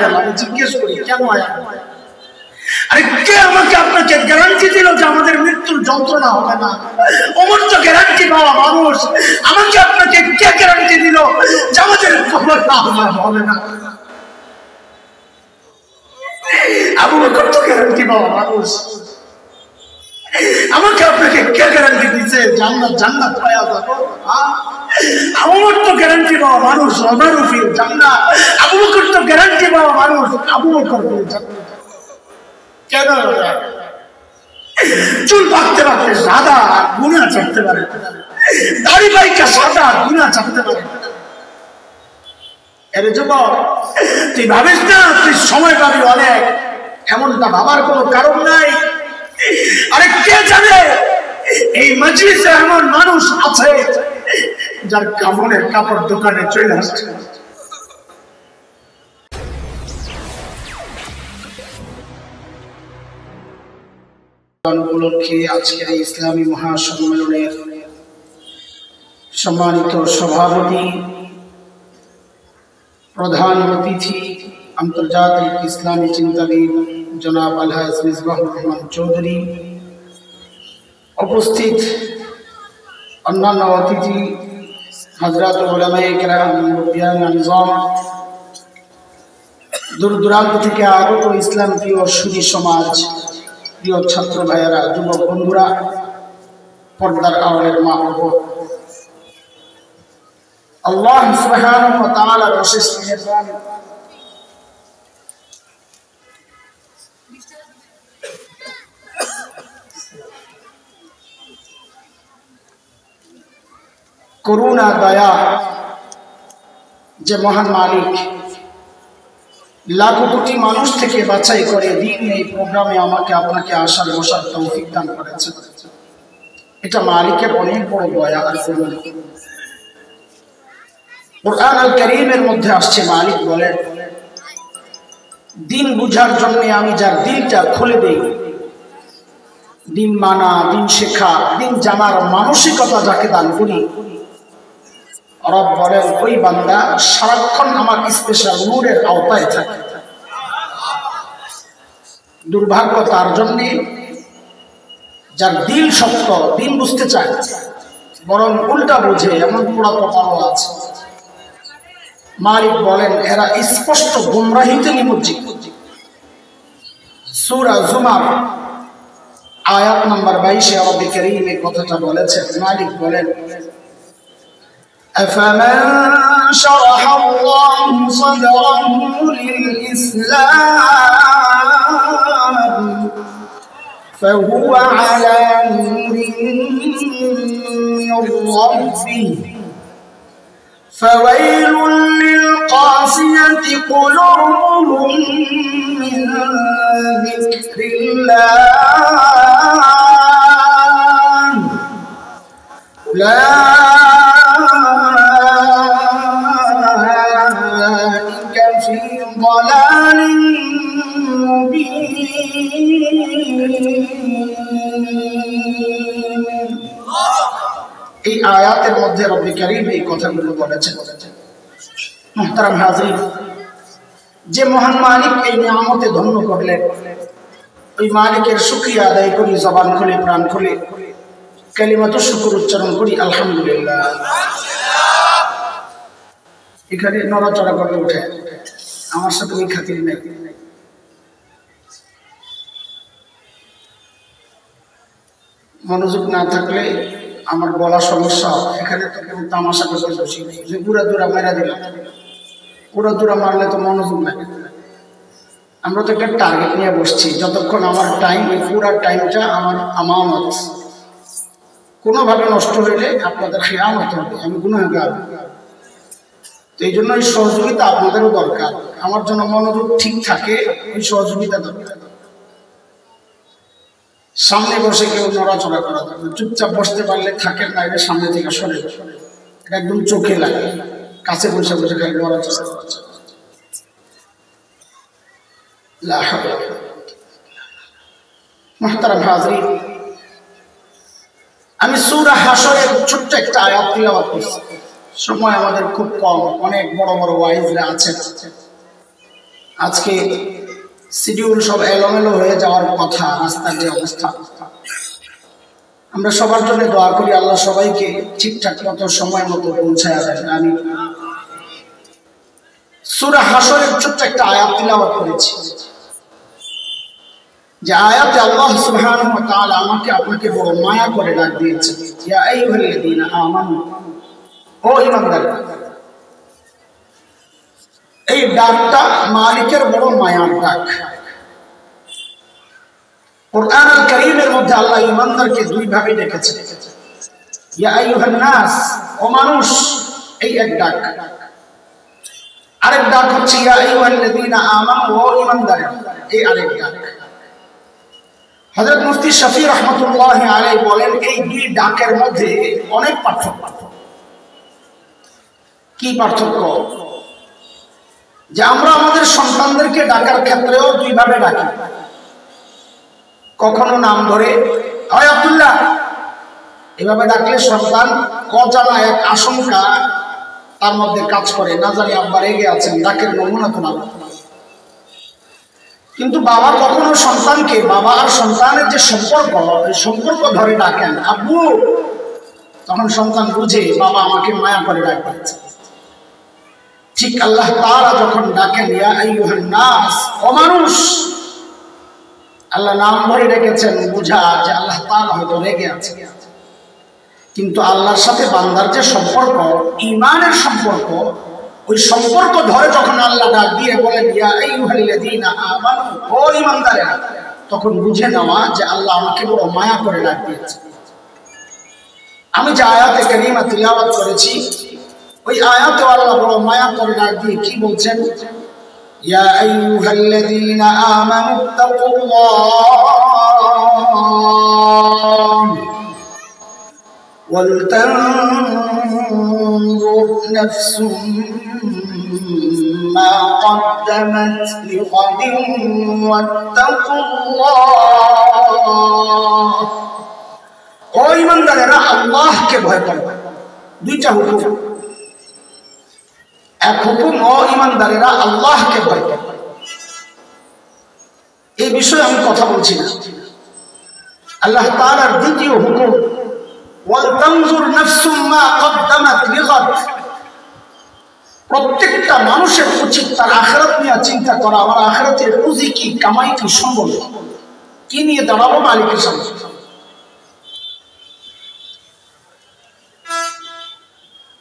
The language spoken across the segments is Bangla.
গেল। আমি জিজ্ঞেস করি কেন আয়া? আরে কে আমাকে আপনাকে গ্যারান্টি দিল যে আমাদের মৃত্যুর যন্ত্রণা হবে না? ওমর তো গ্যারান্টি পাওয়া মানুষ। আমাকে আপনাকে কে গ্যারান্টি দিল যে আমাদের কবর হবে না? আবু বকর তো গ্যারান্টি পাওয়া মানুষ। আমাকে আপনাকে কে গ্যারান্টি দিচ্ছে জান্নাত পাওয়া যাবে? ওমর তো গ্যারান্টি পাওয়া মানুষ, ওমর ফিল জান্নাত। আবু বকর তো গ্যারান্টি পাওয়া মানুষ, আবু বকর ফিল জান্নাত। কেন? চুল পাকতে পাকতে সাদা গুনাহ চাপতে পারে, দাড়ি বাইকা সাদা গুনাহ চাপতে পারে। আরে যুবক, তুই ভাবিস না তুই সময় পাবি অনেক, এমনটা ভাবার কোনো কারণ নাই। আরে কে জানে এই মজলিসে এমন মানুষ আছে যার কাপড়ের কাপড় দোকানে চলে আসছে। উপলক্ষে আজকের এই ইসলামী মহাসম্মেলনের সম্মানিত সভাপতি, প্রধান অতিথি, আন্তর্জাতিক ইসলামী চিন্তাবিদ জনাব আলহাজ মিসবাহুর রহমান চৌধুরী, উপস্থিত অন্যান্য অতিথি হযরত উলামায়ে কেরাম, মুরব্বিয়ান নিজাম, দূর দূরান্ত থেকে আগত ইসলাম প্রিয় সুধী সমাজ, প্রিয় ছাত্র ভাইয়েরা, যুবক বন্ধুরা, পর্দার আড়ালের মা ও বোন, আল্লাহ সুবহানাহু ওয়া তাআলার অশেষ মেহেরবান করুণা দয়া যে মহান মালিক লাখো কোটি মানুষ থেকে বাছাই করে দিন এই প্রোগ্রামে আমাকে আপনাকে আসার বসার তৌফিক দান করেছে, এটা মালিকের অনেক বড় দয়া আর করুণা। কুরআন আল কারীমের মধ্যে আসছে, মালিক বলেন, দিন বুঝার জন্য আমি যার দিলটা খুলে দেই, দিন মানা, দিন শেখা, দিন জানার মানসিকতা যাকে দান করি, রব বলেন ওই বান্দা সারাক্ষণ আমার স্পেশাল নূরের আওতায় থাকে। দুর্ভাগ্য তার জন্য যার দিল শক্ত, দিন বুঝতে চায়, বরং উল্টা বুঝে, এমন পুরা কপালও আছে। মালিক বলেন এরা স্পষ্ট গুমরাহিতে নিমজ্জিত। সূরা জুমার আয়াত নম্বর 22 রব্বুল কারীম এই কথাটা বলেছেন। মালিক বলেন أفمن شرح الله صدره للإسلام فهو على نور من ربه فويل للقاسية قلوبهم من ذكر الله أولئك في ضلال مبين। এই আয়াতের মধ্যে রব্বুল কারীম এই কথাগুলো বলেছেন। মুহতারাম হাজির, যে মহান মালিক এই নিয়ামতে ধন্য করলেন, ওই মালিকের শুকরিয়া আদায় করি, জবান খুলে প্রাণ খুলে কালিমাতুশ শুকর উচ্চারণ করি আলহামদুলিল্লাহ। এখানে নড়াচড়া করে উঠে আমার সাথে ওই খাতির নেই। মনোযোগ না থাকলে আমার বলা সমস্যা। এখানে তো কেউ তামাশা করতে বসি নেই যে উড়া দুরা মেরা দিলাম, উড়া দুরা মারলে তো মনোযোগ লাগে। আমরা তো একটা টার্গেট নিয়ে বসছি, যতক্ষণ আমার টাইম, এই পুরা টাইমটা আমার আমানত, কোনোভাবে নষ্ট হইলে আপনাদের খিয়ামত হবে, আমি গুনাহগার। তো এই জন্য এই সহযোগিতা আপনাদেরও দরকার। আমার জন্য মনোযোগ ঠিক থাকে, ওই সহযোগিতা দরকার। সামনে বসে কেউ নড়াচড়া করা যাবে, চুপচাপ বসতে পারলে থাকেন, না এটা সামনে থেকে সরে, এটা একদম চোখে লাগে। কাছে বসে বসে খালি নড়াচড়া করছে। মুহতারাম হাজরিন, আমি সূরা হাশরের ছোট্ট একটা আয়াত তিলাওয়াত করছি। সময় আমাদের খুব কম, অনেক বড় বড় ওয়াইজরা আছেন, আজকে শিডিউল সব এলোমেলো হয়ে যাওয়ার কথা, রাস্তার যে অবস্থা, আমরা সবার জন্য দোয়া করি আল্লাহ সবাইকে ঠিকঠাক মতো সময় মতো পৌঁছায় দেন। আমি সূরা হাশরের ছোট্ট একটা আয়াত তিলাওয়াত করেছি, যে আয়াতে আল্লাহ সুবহানাহু ওয়া তাআলা আমাকে আপনাকে বড় মায়া করে ডাক দিয়েছে, ইয়া আইয়ুহাল্লাযীনা আমানু, ও ঈমানদাররা। এই ডাকটা মালিকের বড় মায়ার ডাক। কুরআন আল কারীমের মধ্যে আল্লাহ ঈমানদারকে দুই ভাবে ডেকেছে, ইয়া আইয়ুহান নাস, ও মানুষ, এই এক ডাক। আরেক ডাক হচ্ছে ইয়া আইয়ুহাল্লাযীনা আমানু, ও ঈমানদাররা, এই আরেক ডাক। হযরত মুফতি শফি রাহমাতুল্লাহি আলাইহি বলেন, এই দুই ডাকের মধ্যে অনেক পার্থক্য। কি পার্থক্য? যে আমরা আমাদের সন্তানদেরকে ডাকার ক্ষেত্রেও দুই ভাবে ডাকি। কখনো নাম ধরে, হয় আব্দুল্লাহ, এভাবে ডাকলে সন্তান অজানা এক আশঙ্কা তার মধ্যে কাজ করে, না জানি আব্বা রেগে আছেন, ডাকের নমুনা তো না। কিন্তু বাবা কখনো সন্তানকে, বাবা আর সন্তানের যে সম্পর্ক, এই সম্পর্ক ধরে ডাকেন আব্বু, তখন সন্তান বুঝে বাবা আমাকে মায়া করে ডাকছে। ঠিক আল্লাহ তাআলা যখন ডাকেন ইয়া আইয়ুহান নাস, ও মানুষ, আল্লাহ নাম ধরে ডেকেছেন, বুঝা যে আল্লাহ তাআলা হয়তো রেগে আছে। কিন্তু আল্লাহর সাথে বান্দার যে সম্পর্ক, ঈমানের সম্পর্ক, ওই সম্পর্ক ধরে যখন আল্লাহ ডাক দিয়ে বলেন ইয়া আইয়ুহাল্লাযীনা আমানু, ও ঈমানদারেরা, তখন বুঝে নেওয়া যে আল্লাহ আমাকে বড় মায়া করে ডাক দিয়েছে। আমি যে আয়াতে কারিমা তিলাওয়াত করেছি, ওই আয়াতে আল্লাহ বড় মায়া করে ডাক দিয়ে কি বলছেন? ইয়া আইয়ুহাল্লাযীনা আমানু তাকুল্লাহ ওয়াল তানজুর নাফসুম মা কদ্দামাত লিগাদিন ওয়াত্তাকুল্লাহ। ও ঈমানদারেরা, আল্লাহকে ভয় করো। দুইটা হুকুম। এক হুকুম, ও ঈমানদারেরা আল্লাহকে ভয় করো। এই বিষয়ে আমি কথা বলছি না। আল্লাহ তাআলার দ্বিতীয় হুকুম, ওয়াল তানজুর নাফসুম মা কদ্দামাত লিগাদ। প্রত্যেকটা মানুষের উচিত তার আখিরাত নিয়ে চিন্তা করা, আমার আখিরাতের পুঁজি কি, কামাই কি, সম্বল কি নিয়ে দাঁড়াবো মালিকের সামনে।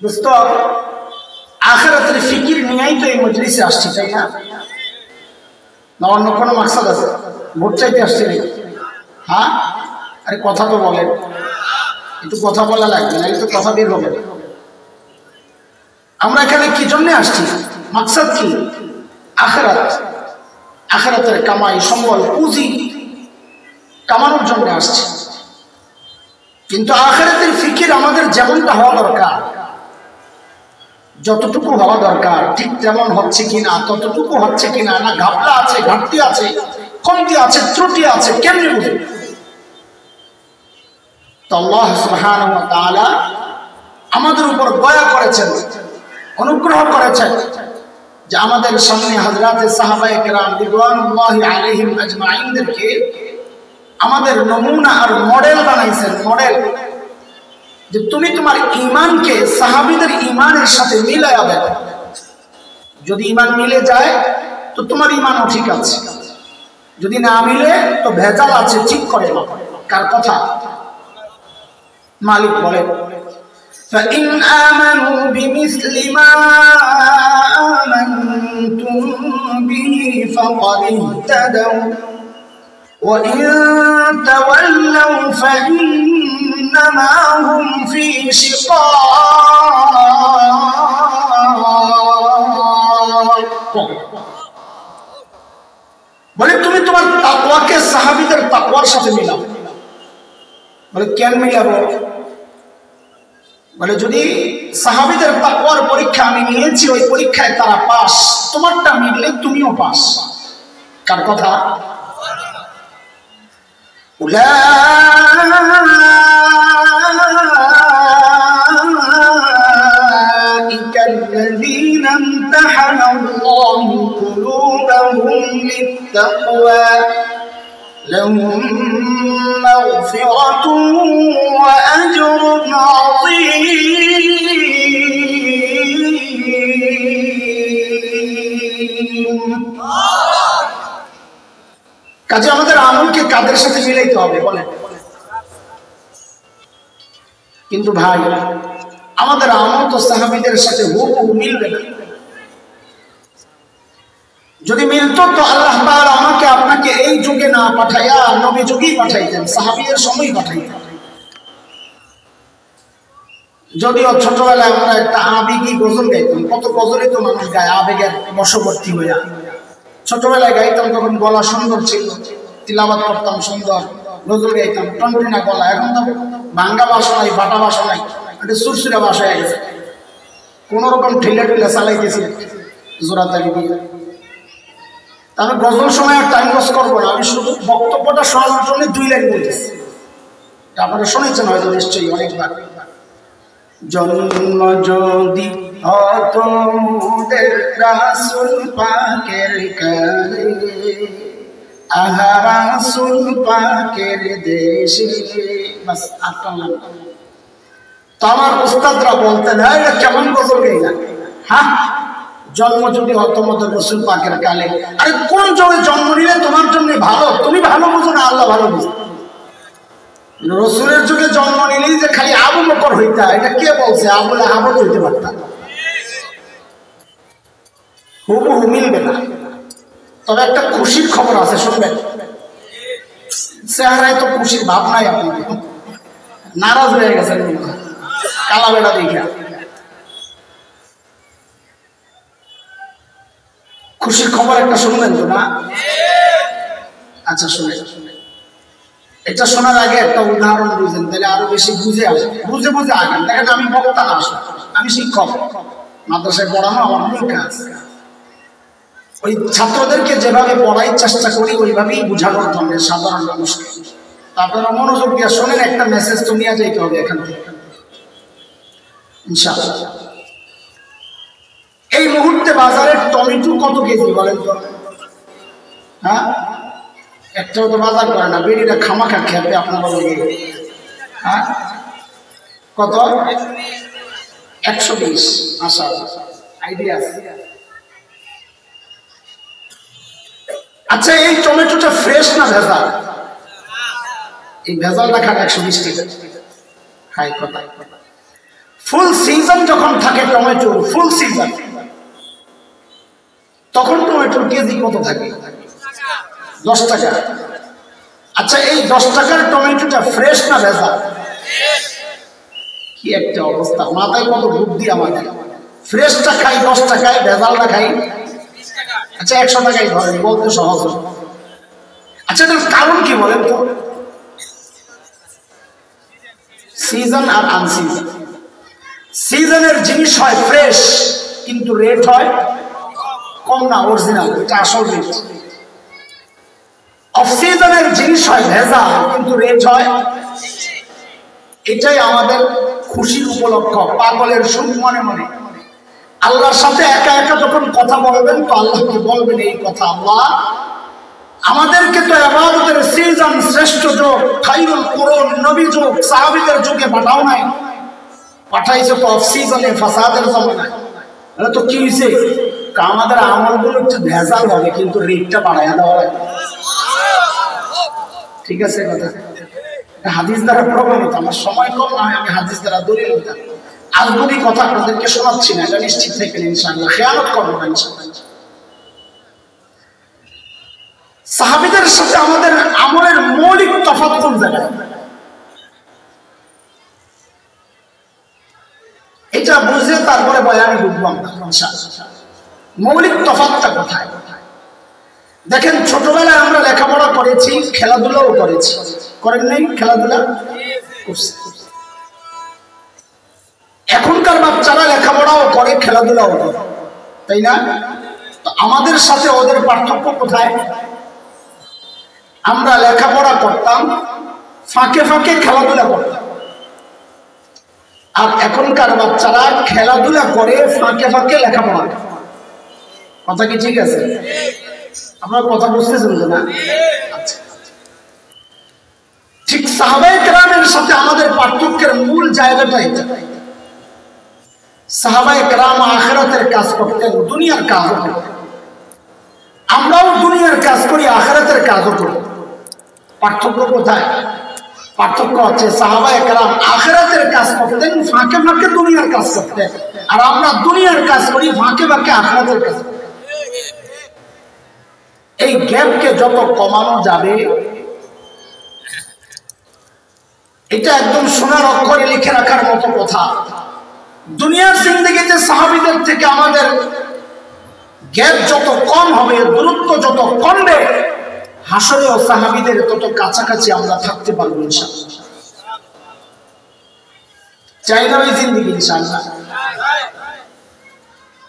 দোস্ত, আখিরাতের ফিকির নিয়েই তো এই মজলিসে আসছি, তাই না? না অন্য কোনো মাকসাদ আছে? ভোট চাইতে আসছি নাকি? হ্যাঁ, আরে কথা তো বলেন, একটু কথা বলা লাগবে, না তো কথা বের হবে। আমরা এখানে কি জন্য আসছি? মাকসাদ কি? আখিরাত। আখিরাতের কামাই, সম্বল, পুঁজি কামানোর জন্য আসছি। কিন্তু আখিরাতের ফিকির আমাদের যেমনটা হওয়া দরকার, যতটুকু হওয়া দরকার ঠিক তেমন হচ্ছে কিনা, ততটুকু হচ্ছে কিনা, না ঘাপলা আছে, ঘাটতি আছে, কমতি আছে, ত্রুটি আছে, কেমনি বুঝে? তো আল্লাহ সুবহানাহু ওয়া তাআলা আমাদের উপর দয়া করেছেন, অনুগ্রহ করেছেন, যে আমাদের সামনে হযরতে সাহাবায়ে কেরাম রিদওয়ানুল্লাহি আলাইহিম আজমাইনদেরকে আমাদের নমুনা আর মডেল বানাইছেন। মডেল, যে তুমি তোমার ঈমানকে সাহাবীদের ঈমানের সাথে মিলায়া দেখো। যদি ঈমান মিলে যায় তো তোমার ঈমানও ঠিক আছে, যদি না মিলে তো ভেজাল আছে, ঠিক করে নাও। কার কথা? মালিক বলেন, فَإِنْ آمَنُوا بِمِثْلِ مَا آمَنْتُمْ بِهِ فَقَدِ اهْتَدَوْا وَإِنْ تَوَلَّوْا فَإِنَّمَا هُمْ فِي شِقَاقٍ। বলে তুমি তোমার তাকওয়াকে সাহাবীদের তাকওয়ার সাথে মিলাও। বলে কেন মিলাবো? বলে যদি সাহাবীদের তাকওয়ার পরীক্ষা আমি নিয়েছি, ওই পরীক্ষায় তারা পাস, তোমারটা মিললে তুমিও পাস। কার কথা? উলাইকা الذين امتحن الله قلوبهم للتقوى لهم مغفرة وأجر عظيم কাজে আমাদের আমলকে কাদের সাথে মিলাইতে হবে বলেন কিন্তু ভাই আমাদের আমল তো সাহাবীদের সাথে হুবহু মিলবে না যদি মিলতো তো আল্লাহ তাআলা আমাকে আপনাকে এই যুগে না পাঠাইয়া নবী যুগেই পাঠাইতেন সাহাবীদের সময় পাঠাইতেন যদিও ছোটবেলায় আমরা একটা আবেগী গজল গাইতাম কত গজলই তো মানুষ গায় আবেগের বশবর্তী হইয়া ছোটবেলায় গাইতাম তখন গলা সুন্দর ছিল তিলাওয়াত করতাম সুন্দর গজল গাইতাম টনটনা গলা এখন তো ভাঙ্গা বাসা নাই বাটা বাসা নাই একটা সুরসুরা বাসা হয়ে গেছে কোন রকম ঠেলে ঠেলে চালাইতেছি জোরাতালি দিয়ে আমি গজল সময় আর টাইম লস করবো না আমি শুধু বক্তব্যটা শোনানোর জন্য 2 লাইন বলতেছি আপনারা শুনেছেন হয়তো নিশ্চয়ই অনেকবার জন্ম যদি হতো মোদের রাসূল পাকের কালে আহা রাসূল পাকের দেশে বাস আপনারা তো আমার উস্তাদরা বলতেন এটা কেমন গজল গাইলা হ্যাঁ জন্ম যদি হতো মোদের রাসূল পাকের কালে আরে কোন যুগে জন্ম নিলে তোমার জন্য ভালো তুমি ভালো বুঝো না আল্লাহ ভালো বুঝো রাসূলের যুগে জন্ম নিলেই যে খালি আবু বকর হইতা এটা কে বলছে আবু লাহাব হইতে পারতা হুবহু মিলবে না তবে একটা খুশির খবর আছে শুনবেন চেহারায় তো খুশির ভাব নাই আপনি নারাজ হয়ে গেছেন কালা বেড়া দেখা খুশির খবর একটা শুনবেন তো না আচ্ছা শুনে এটা শোনার আগে একটা উদাহরণ বুঝেন তাহলে আরো বেশি বুঝে আসে বুঝে বুঝে আগান দেখেন আমি বক্তা না আসলে আমি শিক্ষক মাদ্রাসায় পড়ানো আমার মূল কাজ ওই ছাত্রদেরকে যেভাবে পড়াই চেষ্টা করি ওইভাবেই বুঝানোর জন্য সাধারণ মানুষকে আপনারা মনোযোগ দিয়ে শোনেন একটা মেসেজ তো নিয়ে যাইতে হবে এখান থেকে ইনশাআল্লাহ এই মুহূর্তে বাজারের টমেটো কত কেজি বলেন তো হ্যাঁ একটাও তো বাজার করে না বেরিটা খামাখা খেতে আপনারা বলে হ্যাঁ কত 120 আচ্ছা আইডিয়া আছে আচ্ছা এই টমেটোটা ফ্রেশ না ভেজাল এই ভেজালটা খান 120 টাকা হাই কথা ফুল সিজন যখন থাকে টমেটো ফুল সিজন তখন টমেটোর কেজি কত থাকে 10 টাকা আচ্ছা এই 10 টাকার টমেটোটা ফ্রেশ না ভেজাল কি একটা অবস্থা মাথায় কত বুদ্ধি আমাদের ফ্রেশটা খাই 10 টাকায় ভেজালটা খাই 20 টাকা আচ্ছা 100 টাকায় ধরেন বলতে সহজ আচ্ছা এর কারণ কি বলেন তো সিজন আর আনসিজন সিজনের জিনিস হয় ফ্রেশ কিন্তু রেট হয় কম না অরিজিনাল এটা আসল রেট অফ সিজনের জিনিস হয় ভেজাল কিন্তু রেট হয় এটাই আমাদের খুশির উপলক্ষ পাগলের সুখ মনে মনে আল্লাহর সাথে একা একা যখন কথা বলবেন তো আল্লাহকে বলবেন এই কথা আল্লাহ আমাদেরকে তো ইবাদতের সিজন শ্রেষ্ঠ যুগ খায়রুল কুরুন নবী যুগ সাহাবীদের যুগে পাঠাও নাই পাঠাইছে তো অফ সিজনে ফাসাদের জামানায় এটা তো কি হইছে আমাদের আমলগুলো একটু ভেজাল হবে কিন্তু রেটটা বাড়ায়া দেওয়া লাগবে ঠিক আছে কথা হাদিস দ্বারা প্রমাণিত আমার সময় কম না আমি হাদিস দ্বারা দলিল দিতাম আজগুবি কথা আপনাদেরকে শোনাচ্ছি না এটা নিশ্চিত থাকেন ইনশাআল্লাহ খেয়ালত করবো না ইনশাআল্লাহ সাহাবীদের সাথে আমাদের আমলের মৌলিক তফাৎ কোন জায়গায় এটা বুঝে তারপরে বয়ানে বুঝবো আমরা ইনশাআল্লাহ মৌলিক তফাৎটা কোথায় দেখেন ছোটবেলায় আমরা লেখাপড়া করেছি খেলাধুলাও করেছি করেন নাই খেলাধুলা এখনকার বাচ্চারা লেখাপড়াও করে খেলাধুলাও করে তাই না তো আমাদের সাথে ওদের পার্থক্য কোথায় আমরা লেখাপড়া করতাম ফাঁকে ফাঁকে খেলাধুলা করতাম আর এখনকার বাচ্চারা খেলাধুলা করে ফাঁকে ফাঁকে লেখাপড়া। কথা কি ঠিক আছে? আপনার কথা বুঝতেছেন তো না? আচ্ছা, ঠিক সাহাবায়ে কেরামের সাথে আমাদের পার্থক্যের মূল জায়গাটা এটা। সাহাবায়ে কেরাম আখিরাতের কাজ করতেন, দুনিয়ার কাজও করতেন। আমরাও দুনিয়ার কাজ করি, আখিরাতের কাজও করি। পার্থক্য কোথায়? পার্থক্য হচ্ছে সাহাবায়ে কেরাম আখিরাতের কাজ করতেন, ফাঁকে ফাঁকে দুনিয়ার কাজ করতেন, আর আমরা দুনিয়ার কাজ করি, ফাঁকে ফাঁকে আখিরাতের কাজ করি। এই গ্যাপকে যত কমানো যাবে, এটা একদম সোনার অক্ষরে লিখে রাখার মতো কথা। দুনিয়ার জিন্দেগিতে সাহাবীদের থেকে আমাদের গ্যাপ যত কম হবে, দূরত্ব যত কমবে, হাসরে ও সাহাবীদের তত কাছাকাছি আমরা থাকতে পারবো ইনশাআল্লাহ। চাই না ওই জিন্দেগি ইনশাআল্লাহ?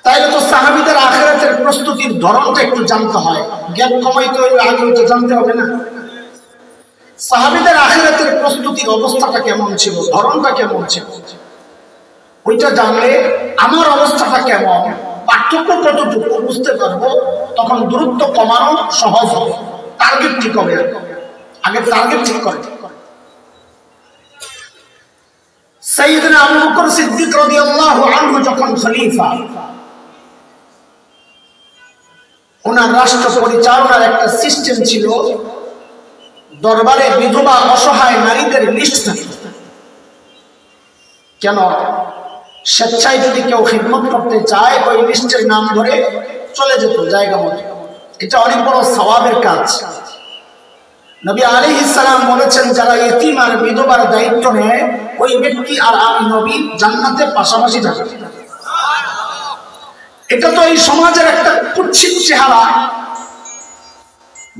তাইলে তো সাহাবীদের আখিরাতের প্রস্তুতির ধরনটা একটু জানতে হয়। গ্যাপ কমাইতে হলে আগে তো জানতে হবে না? সাহাবীদের আখিরাতের প্রস্তুতির অবস্থাটা কেমন ছিল, ধরনটা কেমন ছিল, ওইটা জানলে আমার অবস্থাটা কেমন, পার্থক্য কতটুকু বুঝতে পারবো। তখন দূরত্ব কমানো সহজ হবে, টার্গেট ঠিক হবে। আগে টার্গেট ঠিক করে। সাইয়েদনা আবু বকর সিদ্দিক রাদিয়াল্লাহু আনহু যখন খলিফা, ওনার রাষ্ট্র পরিচালনার একটা সিস্টেম ছিল। দরবারে বিধবা অসহায় নারীদের লিস্ট থাকত। কেন? স্বেচ্ছায় যদি কেউ খিদমত করতে চায়, ওই লিস্টের নাম ধরে চলে যেত জায়গা মতো। এটা অনেক বড় সওয়াবের কাজ। নবী আলাইহিস সালাম বলেছেন, যারা ইতিম আর বিধবার দায়িত্ব নেয়, ওই ব্যক্তি আর আমি নবী জান্নাতে পাশাপাশি যাবে। এটা তো এই সমাজের একটা কুৎসিত চেহারা,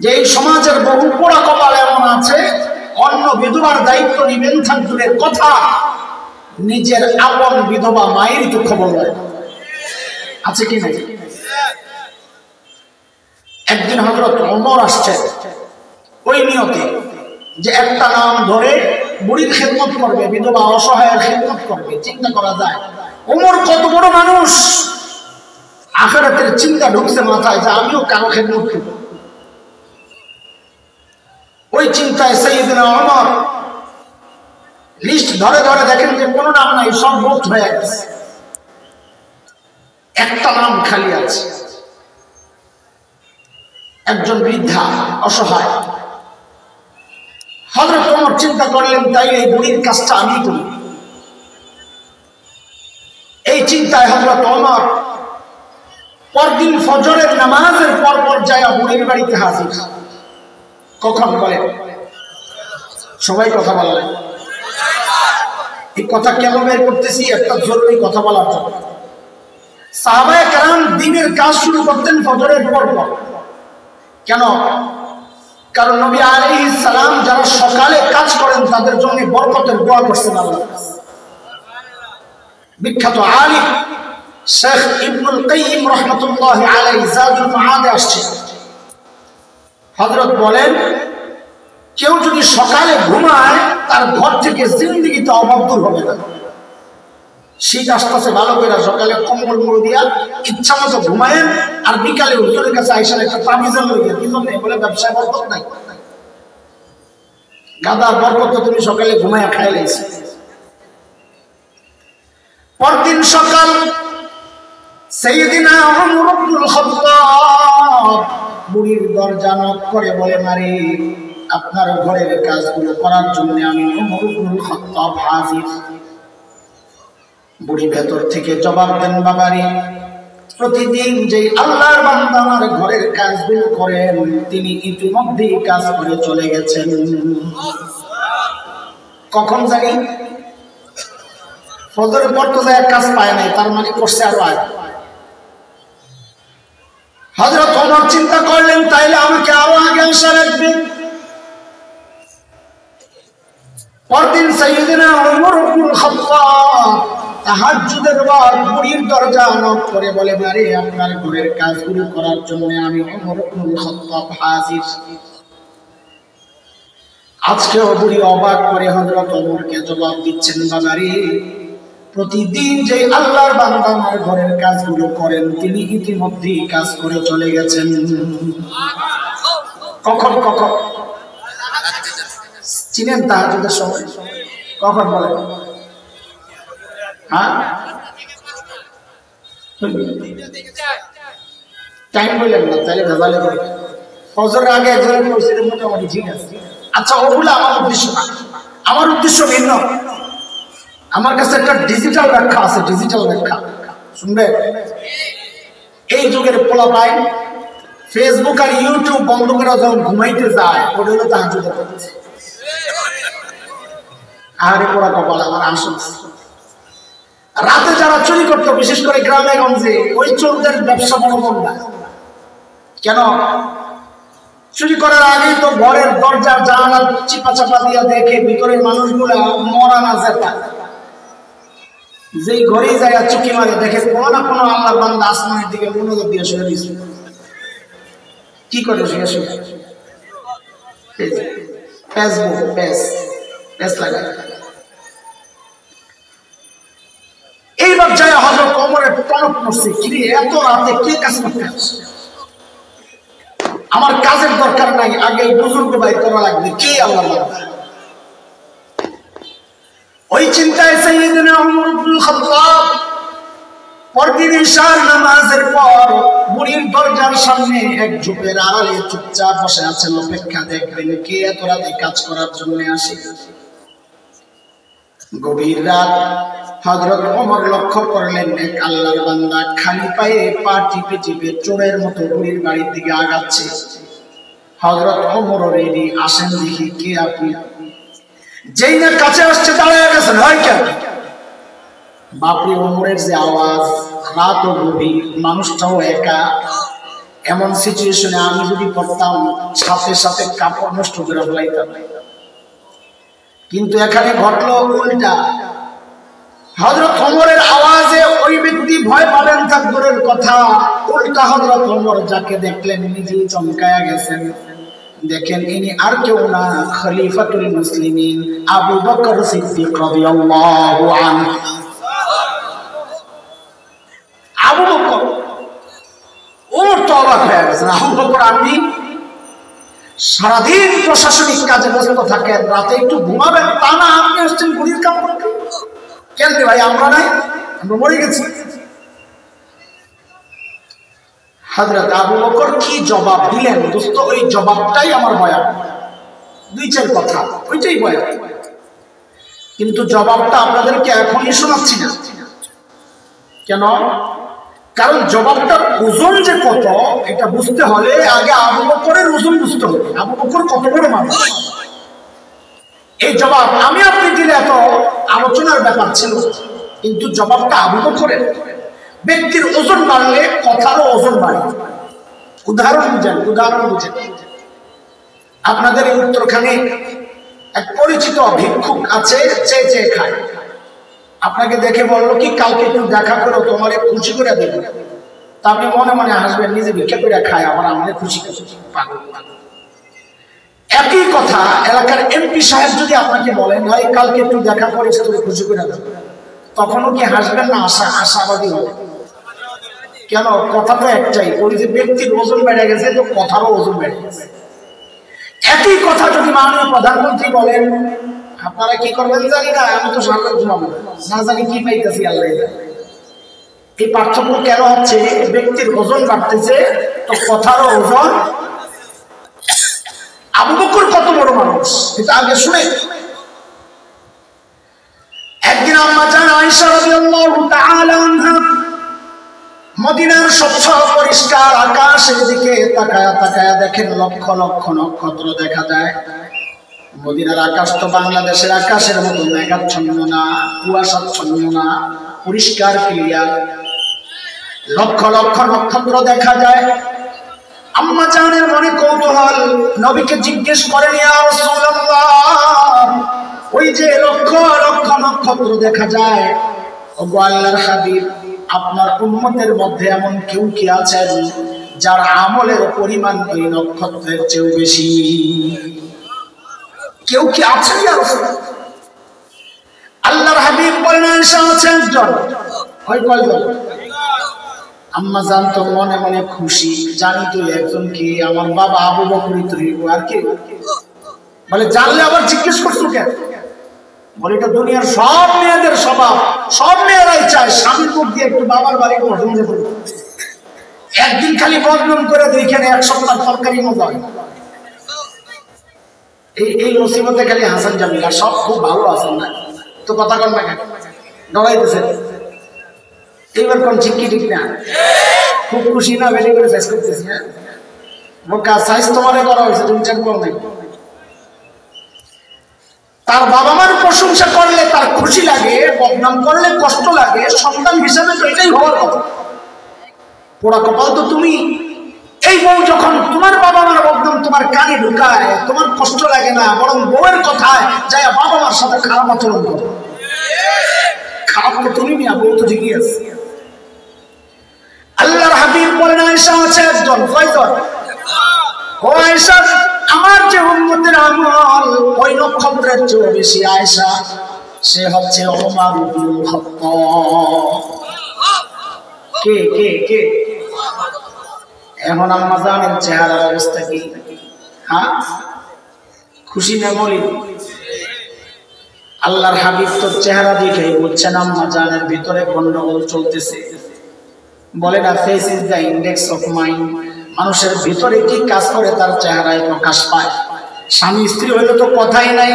যে এই সমাজের বহু পোড়া কপাল এমন আছে, অন্য বিধবার দায়িত্ব নিবেন থাক দূরের কথা, নিজের আপন বিধবা মায়ের তো খবর নেয়। আছে কি নাই? একদিন হযরত ওমর আসছে ওই নিয়তে যে একটা নাম ধরে বুড়ির খেদমত করবে, বিধবা অসহায়ের খেদমত করবে। চিন্তা করা যায় ওমর কত বড় মানুষ, আখিরাতের চিন্তা ঢুকছে মাথায় যে আমিও কারো খেদমত করব। ওই চিন্তায় সাইয়েদনা ওমর লিস্ট ধরে ধরে দেখেন যে কোনো নাম নাই, সব ভোট হয়ে গেছে, একটা নাম খালি আছে। একজন বৃদ্ধা অসহায়। হযরত ওমর চিন্তা করলেন, তাই এই বুড়ির কাজটা আমি করি। এই চিন্তায় হযরত ওমর পরদিন ফজরের নামাজের পর যায় বুড়ির বাড়িতে হাজির। কখন বলেন? সবাই কথা বলেন। এই কথা কেন বের করতেছি? একটা জরুরি কথা বলার জন্য। সাহাবায়ে কেরাম দিনের কাজ শুরু করতেন ফজরের পর। কেন? কারণ নবী আলাইহিস সালাম যারা সকালে কাজ করেন তাদের জন্য বরকতের দোয়া করছেন আল্লাহ। বিখ্যাত আলিম শেখ ইবনুল কাইয়িম রাহমাতুল্লাহি আলাইহি যাদুল মাআদে আসছে। হযরত বলেন, কেউ যদি সকালে ঘুমায় তার ঘর থেকে জিন্দেগিতে অভাব দূর হবে না। শীত আসতেছে, ভালো করে সকালে কম্বল মুড়ে দিয়া ইচ্ছা মতো ঘুমায়েন, আর বিকালে হুজুরের কাছে আইসার একটা তাবিজের লইয়া কি জন্য বলে ব্যবসায় বরকত নাই। গাদার বরকত তো তুমি সকালে ঘুমায়া খাই লাইছি। পরদিন সকাল সাইয়েদিনা ওমর ইবনুল খাত্তাব বুড়ির দরজা নক করে বলে, মারে আপনার ঘরের কাজগুলো করার জন্য আমি ওমর ইবনুল খাত্তাব হাজির। বুড়ি ভেতর থেকে জবাব দেন, বাবারে প্রতিদিন যে আল্লাহর বান্দা আমার ঘরের কাজগুলো করেন, তিনি ইতিমধ্যেই কাজ করে চলে গেছেন। কখন জানি? ফজরের পর তো যায় কাজ পায় নাই, তার মানে করছে আরো আগে। হযরত ওমর চিন্তা করলেন, তাইলে আমাকে আরো আগে আসা লাগবে। পরদিন সাইয়েদনা ওমর ইবনুল খাত্তাব তাহাজ্জুদের পর বুড়ির দরজা নক করে বলে, মারে আপনার ঘরের কাজগুলো করার জন্য আমি ওমর ইবনুল খাত্তাব হাজির। আজকেও বুড়ি অবাক করে হযরত ওমরকে জবাব দিচ্ছেন, বাবারে প্রতিদিন যে আল্লাহর বান্দা আমার ঘরের কাজগুলো করেন তিনি ইতিমধ্যেই কাজ করে চলে গেছেন। কখন কখন চিনেন তাহাজ্জুদের সময় কখন বলেন? হ্যাঁ টাইম বললেন না তাহলে ভেজালে করে ফজরের আগে একজনের পরিস্থিতি মোটামুটি ঠিক আছে। আচ্ছা ওগুলো আমার উদ্দেশ্য না, আমার উদ্দেশ্য ভিন্ন। আমার কাছে একটা ডিজিটাল ব্যাখ্যা আছে, ডিজিটাল ব্যাখ্যা শুনবে। এই যুগের পোলাপাই ফেসবুক আর ইউটিউব বন্ধ করে যখন ঘুমাইতে যায় ওটা হলো তাহাজ্জুদের পড়ছে। আরে পোড়া কপাল আমার আসল। রাতে যারা চুরি করতো বিশেষ করে গ্রামে গঞ্জে ওই চোরদের ব্যবসা বড় মন্দা। কেন? চুরি করার আগেই তো ঘরের দরজার জানালা চিপা চাপা দিয়া দেখে ভিতরের মানুষগুলা মরা না যেতা, যেই ঘরেই যায় চুকি মারে দেখে কোনো না কোনো আল্লাহর বান্দা আসমানের দিকে মনোযোগ দিয়ে শুয়ে দিয়েছে। কি করে শুয়ে শুয়ে ফেসবুক পেজ লাগায়। এইবার যায় হযরত ওমরের টনক পড়ছে, কিরে এত রাতে কে কাজ করতে আসছে? আমার কাজের দরকার নাই, আগে বুজুর্গ ভাই করা লাগবে, কে আল্লাহর বান্দা? ওই চিন্তায় সাইয়েদনা ওমর ইবনে খাত্তাব পরদিন ইশার নামাজের পর বুড়ির দরজার সামনে এক ঝোপের আড়ালে চুপচাপ বসে আছেন, অপেক্ষা দেখবেন কে এত রাতে কাজ করার জন্য আসে। গভীর রাত, হযরত ওমর লক্ষ্য করলেন এক আল্লাহর বান্দা খালি পায়ে পা টিপে টিপে চোরের মতো বুড়ির বাড়ির দিকে আগাচ্ছে। হযরত ওমর রেডি, আসেন দেখি কে আপনি। যেই না কাছে আসছে দাঁড়িয়ে গেছেন, হয় কেন? বাপরে ওমরের যে আওয়াজ, রাত ও গভীর, মানুষটাও একা, এমন সিচুয়েশনে আমি যদি পড়তাম সাথে সাথে কাপড় নষ্ট করে ফেলাইতাম। কিন্তু এখানে ঘটলো উল্টা। হযরত ওমরের আওয়াজে ওই ব্যক্তি ভয় পাবেন তা দূরের কথা, উল্টা হযরত ওমর যাকে দেখলেন নিজেই চমকায়া গেছেন। দেখেন ইনি আর কেউ না, খলিফাতুল মুসলিমিন আবু বকর সিদ্দিক রাদিয়াল্লাহু আনহু। আবু বকর, ওমর তো অবাক হয়ে গেছেন। আবু বকর আপনি সারাদিন প্রশাসনিক কাজে ব্যস্ত থাকেন, রাতে একটু ঘুমাবেন তা না, আপনি আসছেন বুড়ির কাম করতে? কেন রে ভাই, আমরা নাই, আমরা মরে গেছি। হযরত আবু বকর কি জবাব দিলেন দোস্ত, ওই জবাবটাই আমার বয়ান। দুই চার কথা, ওইটাই বয়ান, কিন্তু জবাবটা আপনাদেরকে এখনই শোনাচ্ছি না। কেন? কারণ জবাবটার ওজন যে কত এটা বুঝতে হলে আগে আবু বকরের ওজন বুঝতে হবে। আবু বকর কত বড় মানুষ, এই জবাব আমি আপনি দিলে এত আলোচনার ব্যাপার ছিল, কিন্তু জবাবটা আবু বকরের। ব্যক্তির ওজন বাড়লে কথারও ওজন বাড়ে। উদাহরণ বুঝেন। আপনাদের এই উত্তরখানে এক পরিচিত ভিক্ষুক আছে, চেয়ে চেয়ে খায়। আপনাকে দেখে বললো কি কালকে একটু দেখা করো, তোমার খুশি করে দেবে। তা আপনি মনে মনে হাসবেন, নিজে ভিক্ষা করে খায়, আমাদের খুশি করে। একই কথা এলাকার এমপি সাহেব যদি আপনাকে বলেন ভাই কালকে একটু দেখা করেছে তুমি খুশি করে দেবে, তখনও কি হাসবেন না আশাবাদী হবে? কেন? কথা তো একটাই, ওই যে ব্যক্তির ওজন বেড়ে গেছে তো কথারও ওজন বেড়ে গেছে। একই কথা যদি মাননীয় প্রধানমন্ত্রী বলেন আপনারা কি করবেন জানি না, আমি তো সারা ঘুমাবো না, জানি কি পাইতেছি আল্লাহ জানে। এই পার্থক্য কেন হচ্ছে? ব্যক্তির ওজন বাড়তেছে তো কথারও ওজন। আবু বকর কত বড় মানুষ এটা আগে শুনে। একদিন আম্মা জান আয়েশা রাদিয়াল্লাহু তাআলা আনহা মদিনার স্বচ্ছ পরিষ্কার আকাশের দিকে তাকায়া তাকায়া দেখেন লক্ষ লক্ষ নক্ষত্র দেখা যায়। মদিনার আকাশ তো বাংলাদেশের আকাশের মতো মেঘাচ্ছন্ন না, কুয়াশাচ্ছন্ন না, পরিষ্কার ক্লিয়ার, লক্ষ লক্ষ নক্ষত্র দেখা যায়। আম্মা জানের মনে কৌতূহল, নবীকে জিজ্ঞেস করেন ইয়া রাসূলুল্লাহ ওই যে লক্ষ লক্ষ নক্ষত্র দেখা যায়, ওগো আল্লাহর হাবিব আপনার উম্মতের মধ্যে এমন কেউ কি আছেন যার আমলের পরিমাণ ওই নক্ষত্রের চেয়েও বেশি? কেউ কি আছেন ইয়া রাসূলুল্লাহ? আল্লাহর হাবিব বলেন আয়েশা হচ্ছে একজন, হয় কয়জন? আম্মা জান তো মনে মনে খুশি, জানি তুই একজন কি, আমার বাবা আবু বকরই তো হইব, আর কি? বলে জানলে আবার জিজ্ঞেস করছো কেন? বলে এটা দুনিয়ার সব মেয়েদের স্বভাব, সব মেয়েরাই চায় স্বামীর মুখ দিয়ে একটু বাবার বাড়ি পছন্দ করবে। একদিন খালি বদনাম করে দেখেন এক সপ্তাহ তরকারি মজা হয় না। এই মুসিবতে খালি হাসান জামিল, আর সব খুব ভালো আছেন না তো, কথা কন না কেন? ডরাইতেছে এইবার কোন ঠিক কি ঠিক না? খুব খুশি না, বেশি করে সাইজ করতেছি। হ্যাঁ বোকা, সাইজ তোমারে করা হয়েছে, তুমি চেক করো নাই। তার বাবা মার প্রশংসা করলে তার খুশি লাগে, বদনাম করলে কষ্ট লাগে। সন্তান হিসাবে তো এটাই হওয়ার কথা। পোড়া কপাল তো তুমি। এই বউ যখন তোমার বাবা মার বদনাম তোমার কানে ঢুকায়, তোমার কষ্ট লাগে না, বরং বউয়ের কথায় যায় বাবা মার সাথে খারাপ আচরণ করো। খারাপ তো তুমি মিয়া, বউ তো ঠিকই আছে। আল্লাহর হাবিব বলেন আয়েশা আছে একজন, কয়জন? ও আয়েশা, আমার যে উম্মতের আমল ওই নক্ষত্রের চেয়ে বেশি আয়েশা, সে হচ্ছে ওমর ইবনুল খাত্তাব। কে কে কে? এখন আম্মা জানের চেহারার অবস্থা কি? হ্যাঁ, খুশি না মলিন? আল্লাহর হাবিব তো চেহারা দেখেই বুঝছেন আম্মা জানের ভিতরে গন্ডগোল চলতেছে। বলে না, face is the index of mind. মানুষের ভিতরে কি কাজ করে তার চেহারায় প্রকাশ পায়। স্বামী স্ত্রী হইলে তো কথাই নাই।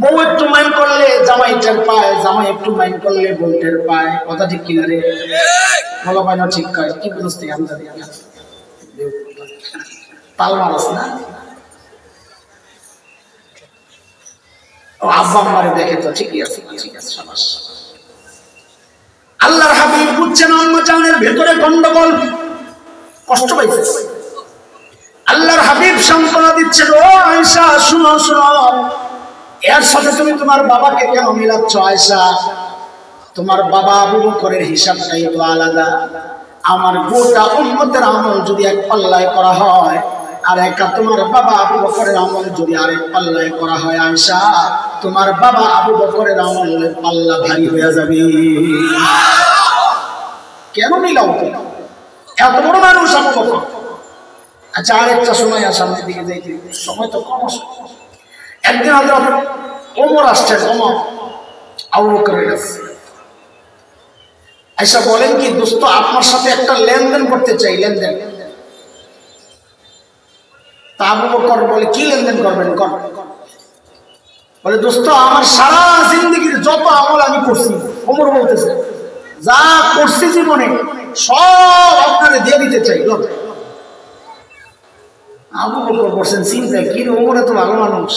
বউ একটু মাইন্ড করলে জামাই টের পায়, জামাই একটু মাইন্ড করলে বউ টের পায়। কথা ঠিক কিনা রে? বলো পায় না, ঠিক কয় কি বুঝতে আমরা তাল মারস না। ও আব্বা আম্মারে দেখে তো ঠিকই আছে, ঠিক আছে, সাবাস। আল্লাহর হাবিব বুঝছেন আম্মা জানের ভেতরে গন্ডগোল, কষ্ট পাইছে। আল্লাহর হাবিব সান্ত্বনা দিচ্ছেন, ও আয়েশা শুনো শুনো, এর সাথে তুমি তোমার বাবাকে কেন মিলাচ্ছ আয়েশা? তোমার বাবা আবু বকরের হিসাবটাই তো আলাদা। আমার গোটা উম্মতের আমল যদি এক পাল্লায় করা হয়, আর একা তোমার বাবা আবু বকরের আমল যদি আরেক পাল্লায় করা হয় আয়েশা, তোমার বাবা আবু বকরের আমলের পাল্লা ভারী হয়ে যাবে। কেন মিলাও তো? এত বড় মানুষ আবু বকর। আচ্ছা, আরেকটা সময় সামনের দিকে যাইতে, সময় তো কম আসে। একদিন হযরত ওমর আসছেন, ওমর আবু বকরের কাছে। আয়েশা বলেন কি, দোস্ত আপনার সাথে একটা লেনদেন করতে চাই, লেনদেন। তা আবু বকর বলে, কি লেনদেন করবেন? বলে, দোস্ত আমার সারা জিন্দগির যত আমল আমি করছি, ওমর বলতেছে, যা করছি জীবনে সব আপনারে দিয়ে দিতে চাই। আবু বকর বলছেন, চিন্তা কি রে, ওমর এত ভালো মানুষ,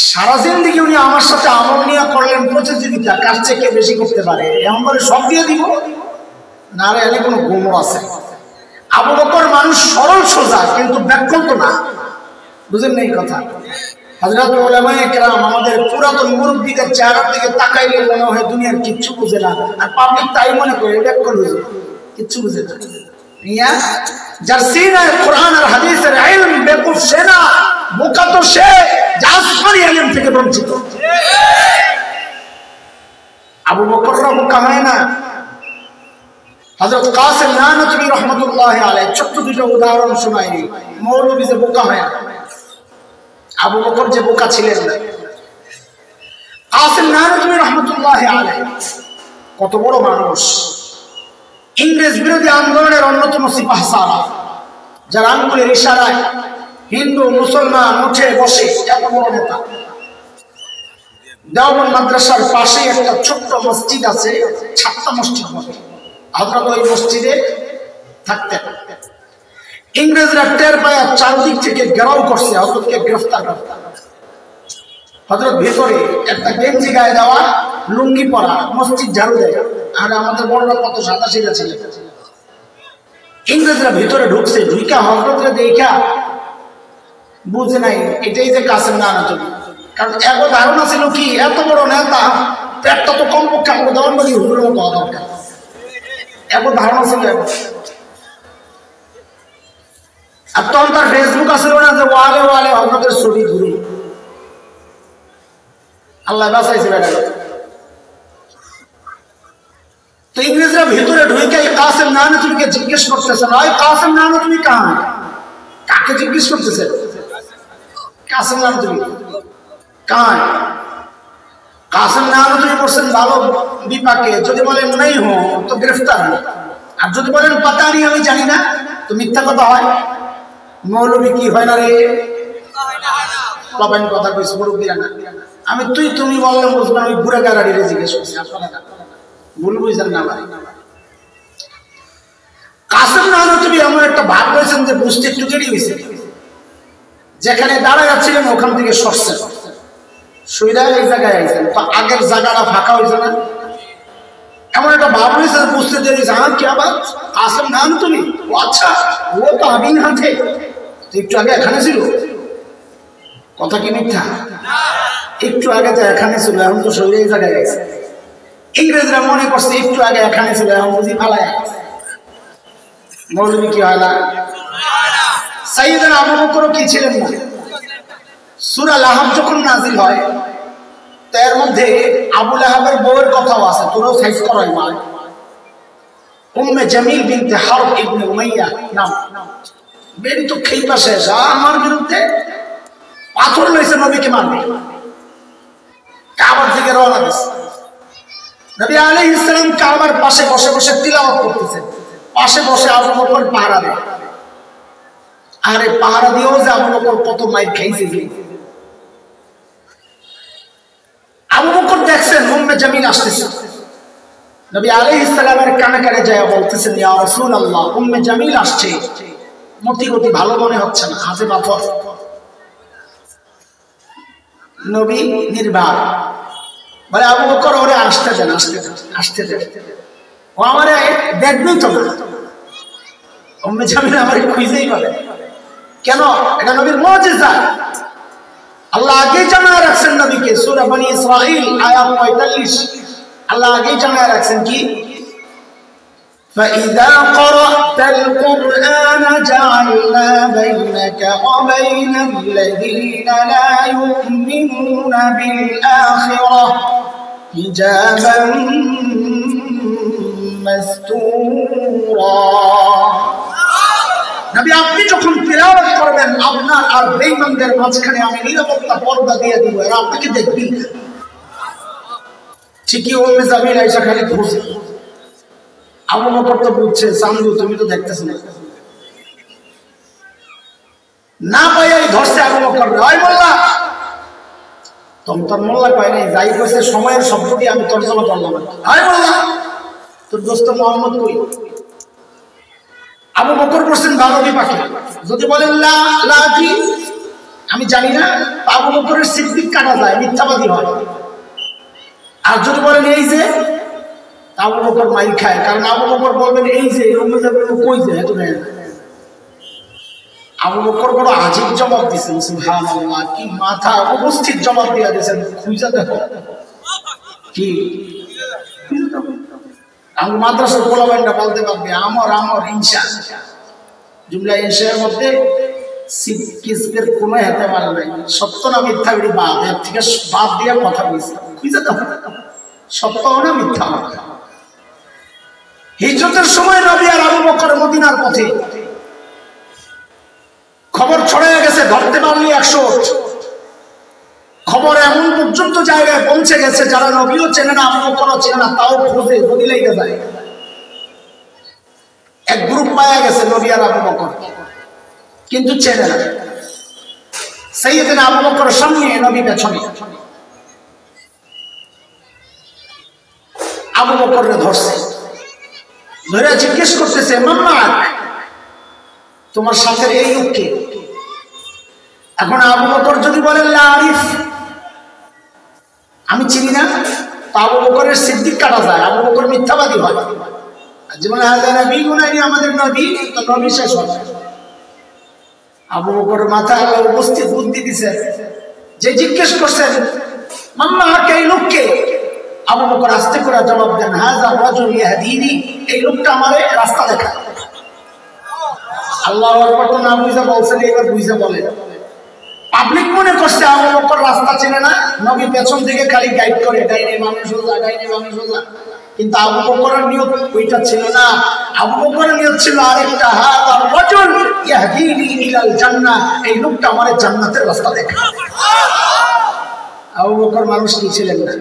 সারা জিন্দগি উনি আমার সাথে আমল নিয়ে করলেন প্রতিযোগিতা, কার চেয়ে কে বেশি করতে পারে, এমন করে সব দিয়ে দিব না রে, এনে কোনো গোমর আছে। আবু বকর মানুষ সরল সোজা, কিন্তু ব্যাকল্প না, বুঝেন না এই কথা? হযরত উলামায়ে কেরাম আমাদের পুরাতন মুরব্বীদের চেহারার দিকে তাকাইলে মনে হয় দুনিয়ার কিচ্ছু বুঝে না, আর পাবলিক তাই মনে করে ব্যাকল বুঝে, কিচ্ছু বুঝে না। যার সিনায় কোরআন আর হাদিসের ইলম বেকুফ সে না, বোকা তো সে যে আসমানি ইলম থেকে বঞ্চিত। আবু বকররা বোকা হয় না। হযরত কাসিম নানতুবি রাহমাতুল্লাহি আলাইহি ছোট্ট দুটো উদাহরণ শোনাই, মৌলবী যে বোকা হয় না, আবু বকর যে বোকা ছিলেন না। কাসিম নানতুবি রাহমাতুল্লাহি আলাইহি কত বড় মানুষ, ইংরেজ বিরোধী আন্দোলনের অন্যতম সিপাহসালার, যার আঙ্গুলের ইশারায় হিন্দু মুসলমান উঠে বসে, এত বড় নেতা। দেওবন্দ মাদ্রাসার পাশে একটা ছোট্ট মসজিদ আছে, ছাত্র মসজিদ বলে। হযরত ওই মসজিদে থাকতেন। ইংরেজরা টের পায় চারদিক থেকে ঘেরাও করছে, হযরতকে গ্রেফতার করতে। হযরত ভেতরে একটা গেঞ্জি গায়ে দেওয়া, লুঙ্গি পরা, মসজিদ ঝাড়ু দেয়। আর আমাদের বড়রা কত সাদা সিধা ছিল। ইংরেজরা ভিতরে ঢুকছে, ঢুইকা হযরতরে দেখা বুঝে নাই এটাই যে কাসিম নানতুবি। কারণ এত ধারণা ছিল কি, এত বড় নেতা, পেটটা তো কমপক্ষে আমাকে দেওয়ানবাগি হুজুরের মতো হওয়া দরকার, এত ধারণা ছিল। আর তখন তার ফেসবুক আসছিল না যে ওয়ালে ওয়ালে হযরতের ছবি ঘুরি। আল্লাহ বাঁচাইছে বেটা। তো ইংরেজরা ভিতরে ঢুকে কাসেম নানুতুবিকে জিজ্ঞেস করতেছে, নয় কাসেম নানুতুবি কাহা? কাকে জিজ্ঞেস করতেছে? কাসেম নানুতুবি কাহা? কাসেম নানুতুবি বলছেন ভালো বিপাকে, যদি বলেন নাই হো তো গ্রেফতার হো, আর যদি বলেন পাতা নেই আমি জানি না তো মিথ্যা কথা হয়। মৌলবি কি হয় না রে? বাবাইন কথা কইছে মুরব্বীরা না। আমি তুই তুমি বললাম বুঝবেন, ওই বুড়া গাড়ি রে জিজ্ঞেস করছি, আপনারা ভুল বুঝলেন না ভাই। কাসেম নানুতুবি এমন একটা ভাব করেছেন যে বুঝতে একটু দেরি হয়েছে, যেখানে দাঁড়া যাচ্ছিলেন ওখান থেকে সরছেন, সুইরা এই জায়গায় আইছেন, তো আগের জায়গাটা ফাঁকা হয়েছে না, এমন একটা ভাব হয়েছে বুঝতে দেরি হয়েছে। হ্যাঁ কি আবার কাসেম নানুতুবি? ও আচ্ছা, ও তো আমিন হাতে একটু আগে এখানে ছিল। কথা কি মিথ্যা? একটু আগে তো এখানে ছিল, এখন তো শরীরে এই জায়গায় গেছে। ইংরেজরা মনে করছে একটু আগে এখানে ছিল, এখন বুঝি ফালায়। মৌলবি কি হয় না? সাইয়েদনা আবু বকর কি ছিলেন না? সূরা লাহাব যখন নাযিল হয় তো এর মধ্যে আবু লাহাবের বউয়ের কথাও আছে, তোরাও সাইজ করাই মা। উম্মে জামিল বিনতে হারব ইবনে উমাইয়া নাম, বেরি তো খেইপা শেষ, আমার বিরুদ্ধে পাথর লইছে নবীকে মারবে, কাবার দিকে রওনা দিছে। নবী আলাইহিস সালাম কাবার পাশে বসে বসে তিলাওয়াত করতেছেন, পাশে বসে আবু বকর পাহারা দেয়। আরে পাহারা দিয়েও যে আবু বকর কত মাইর খাইছে। আবু বকর দেখছেন উম্মে জামিল আসতেছে, নবী আলাইহিস সালামের কানে কানে যায় বলতেছেন, ইয়া রাসূলুল্লাহ, উম্মে জামিল আসছে, মতি গতি ভালো মনে হচ্ছে না, হাতে পাথর। নবী নির্বাক বলে, আবু বকর ওরে আসতে দেন, আসতে দেন, আসতে দেন, ও আমারে দেখবেই তো না। উম্মে জামিল আমারে খুঁজেই বলে, কেন? এটা নবীর মুজিজা, আল্লাহ আগেই জানায় রাখছেন নবীকে। সূরা বনী ইসরাঈল আয়াত 45 আল্লাহ আগেই জানায় রাখছেন কি, فإذا قرأت القرآن جعلنا بينك وبين الذين لا يؤمنون بالآخرة حجابا مستورا। নবী আপনি যখন তিলাওয়াত করবেন, আপনার আর বেঈমানদের মাঝখানে আমি নিরাপত্তা পর্দা দিয়ে দিব, এরা আপনাকে দেখবি। ঠিকই উম্মে জামিল আয়েশা খালি খুঁজে, আবু বকর তো বুঝছে, চান্দু তুমি তো দেখতেছ না, না পাইয়াই ধরছে আবু বকর, ওই মোল্লা। তোর মোল্লা কয় নাই, যাই কইছে সময়ের শব্দ দিয়ে আমি তর্জমা করলাম, ওই মোল্লা তোর দোস্ত মুহাম্মদ কই? আবু বকর বলছেন ভালো বিপাকে, যদি বলেন লা লা কি আমি জানি না, আবু বকরের সিদ্দিক কাটা যায়, মিথ্যাবাদী হয়। আর যদি বলেন এই যে, আবু বকর মাইর খায়, কারণ আবু বকর বলবেন এই যে, কই যে এত নেই। আবু বকর বড় আজীব জবাব দিচ্ছেন, সুবহানাল্লাহ, কি মাথা উপস্থিত জবাব দিয়া দিয়েছেন, খুঁজা দেখো কি। আমি মাদ্রাসার পোলাবাইনটা বলতে পারবে আমর আমর ইনশা, জুমলা ইনশার মধ্যে কিসের কোনো হেতেমাল নাই, সত্য না মিথ্যা এটি বাদ, এর থেকে বাদ দিয়ে কথা বলছে, খুঁজে দেখো সত্য না মিথ্যা। হিজরতের সময় নবী আর আবু বকর মদিনার পথে, খবর ছড়িয়ে গেছে, ধরতে পারলি 100। খবর এমন পর্যন্ত জায়গায় পৌঁছে গেছে, যারা নবীও চেনে না, আবু বকরও চেনে না, তাও খোঁজে গদি লেগে যায়। এক গ্রুপ পাওয়া গেছে নবী আর আবু বকর, কিন্তু চেনে না। সাইয়েদনা আবু বকর সামনে, নবী পেছনে। আবু বকরকে ধরছে, ধরে জিজ্ঞেস করতেছে, মাম্মা তোমার সাথে এই লোককে? এখন আবু বকর যদি বলেন লা আরিফ, আমি চিনি না, তো আবু বকরের সিদ্দিক কাটা যায়, আবু বকর মিথ্যাবাদী হয়। যেমন নবী গুনাইনি আমাদের নবী, তো নবী শেষ হবে। আবু বকর মাথা উপস্থিত বুদ্ধি দিছে, যে জিজ্ঞেস করছেন মাম্মা কে, এই লোককে? আবু বকর আস্তে করে জবাব দেন, হাযা রাজুল ইয়াহদিনি, এই লোকটা আমারে রাস্তা দেখায়। আল্লাহু আকবার তো না বুঝা বলছেন, এবার বুঝা বলে। পাবলিক মনে করছে আবু বকর রাস্তা চেনে না, নবী পেছন থেকে খালি গাইড করে, ডাইনে বামে সোজা, ডাইনে বামে সোজা। কিন্তু আবু বকরের নিয়ত ওইটা ছিল না। আবু বকরের নিয়ত ছিল আরেকটা, হাদা রাজুল ইয়াহদিনি ইলাল জান্নাহ, এই লোকটা আমারে জান্নাতের রাস্তা দেখায়। আবু বকর মানুষ কি ছিলেন না?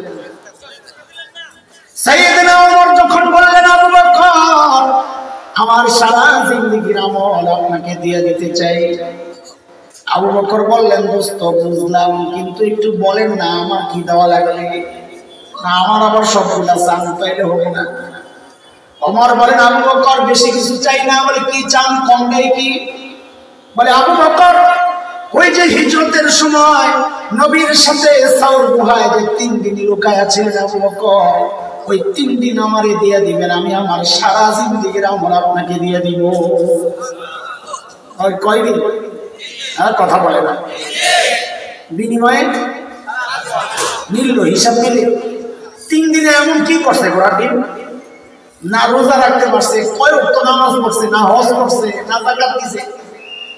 সাইয়েদনা ওমর যখন বললেন আবু বকর আমার সারা জিন্দেগির আমল আপনাকে দিয়ে দিতে চাই, আবু বকর বললেন দোস্ত বুঝলাম, কিন্তু একটু বলেন না আমার কি দেওয়া লাগবে? না আমার আবার সবগুলা চান পাইলে হবে না। ওমর বলেন আবু বকর বেশি কিছু চাই না। বলে কি চান, কম দেয় কি? বলে আবু বকর ওই যে হিজরতের সময় নবীর সাথে সাউর গুহায় যে 3 দিন লুকায় আছিলেন আবু বকর, ওই 3 দিন আমারে দিয়ে দিবেন, আমি আমার সারা জিন্দেগির আমল আপনাকে দিয়ে দিব। ওই কয়দিন? আর কথা বলে না, বিনিময়ে মিলল, হিসাব মিলে। 3 দিনে এমন কি করছে ঘোড়ার দিন? না রোজা রাখতে পারছে, কয় ওয়াক্ত নামাজ পড়ছে, না হজ করছে, না যাকাত দিছে।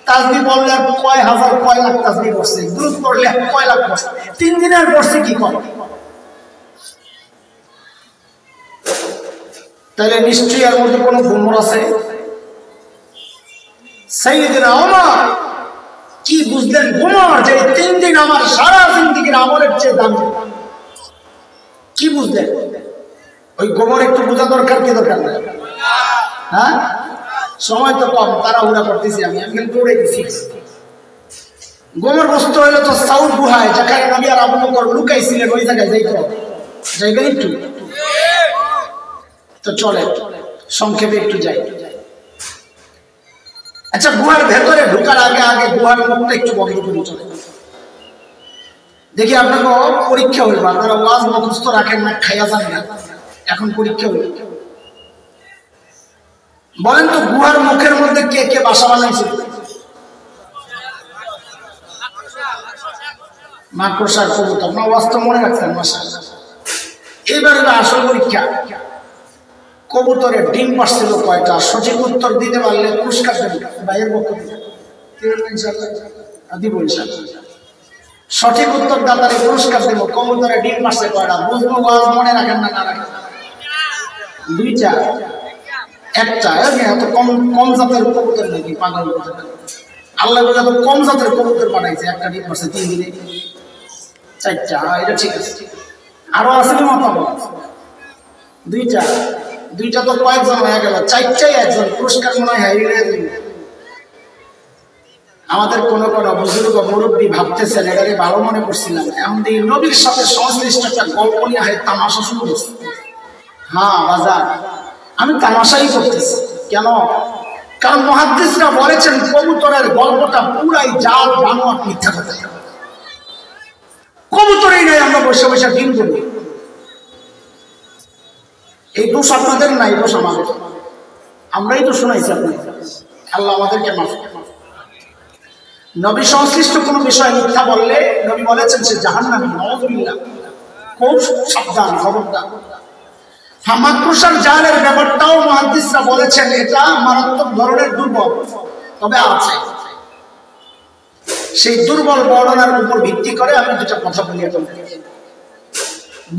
তাসবিহ পড়লে কয় হাজার কয় লাখ তাসবিহ করছে, দুরূদ পড়লে কয় লাখ করছে। 3 দিনের করছে কি করে? তাহলে নিশ্চয়ই এর মধ্যে কোনো গুমর আছে। সাইয়েদনা ওমর কি বুঝলেন? গুমর যে 3 দিন আমার সারা জিন্দেগির আমলের চেয়ে দামি। কি বুঝলেন? ওই গোবর একটু বোঝা দরকার, কি দরকার না? হ্যাঁ, সময় তো কম, তাড়াহুড়া করতেছি আমি কিন্তু উড়ে গেছি। গোবর বস্তু হইলো তো সাউর গুহায়, যেখানে নবী আর আবু বকর লুকাইছিলেন, ওই জায়গায় যাইতো, জায়গা একটু তো চলে সংক্ষেপে একটু যাই। আচ্ছা, গুহার ভেতরে ঢোকার আগে আগে গুহার মুখটা একটু বন্ধ করে চলে দেখি। আপনাকে পরীক্ষা হইব, আপনারা ওয়াজ মুখস্থ রাখেন না, খাইয়া যান না, এখন পরীক্ষা হইল। বলেন তো গুহার মুখের মধ্যে কে কে বাসা বানাইছে? মাকড়সার কবুতর না? ওয়াজ তো মনে রাখছেন মাশাআল্লাহ। এইবার আসল পরীক্ষা। কবুতরের ডিম পারছিল কয়টা? সঠিক উত্তর দিতে পারলে পুরস্কার দেবেন ভাইয়ের পক্ষ থেকে। দিব ইনশাআল্লাহ। সঠিক উত্তর দাতারে পুরস্কার দেব। কবুতরের ডিম পারছে কয়টা? বুঝবো, ওয়াজ মনে রাখেন না, না রাখেন? 2টা, 1টা। এত কম কম জাতের কবুতর নাকি? পাগল কবুতর। আল্লাহ বলে এত কম জাতের কবুতর বানাইছে, 1টা ডিম পারছে 3 দিনে। 4টা, এটা ঠিক আছে। আরো আছে কি মতামত? 2টা, 2টা তো কয়েকজন হয়ে গেল, 4টাই একজন। পুরস্কার মনে হয় হারিয়ে যাবে। আমাদের কোন কোন বুজুর্গ মুরব্বী ভাবতেছেন এটাকে ভালো মনে করছিলাম, এমন দিন নবীর সাথে সংশ্লিষ্ট একটা গল্প নিয়ে হয় তামাশা শুরু হয়েছে। হ্যাঁ বাজার, আমি তামাশাই করতেছি। কেন? কারণ মুহাদ্দিসরা বলেছেন কবুতরের গল্পটা পুরাই জাল, বানোয়াট, মিথ্যা কথা। কবুতরই নাই, আমরা বসে বসে ডিম করি। এই দোষ আপনাদের নাই, দোষ আমাদের। আমরাই তো শোনাইছি আপনাদের। আল্লাহ আমাদেরকে মাফ করুন। নবী সংশ্লিষ্ট কোন বিষয় মিথ্যা বললে নবী বলেছেন সে জাহান্নামী, নাউযুবিল্লাহ। খুব সাবধান, খবরদার। মাকড়সার জালের ব্যাপারটাও মুহাদ্দিসরা বলেছেন এটা মারাত্মক ধরনের দুর্বল, তবে আছে। সেই দুর্বল বর্ণনার উপর ভিত্তি করে আমি দুটা কথা বলি আপনাদের।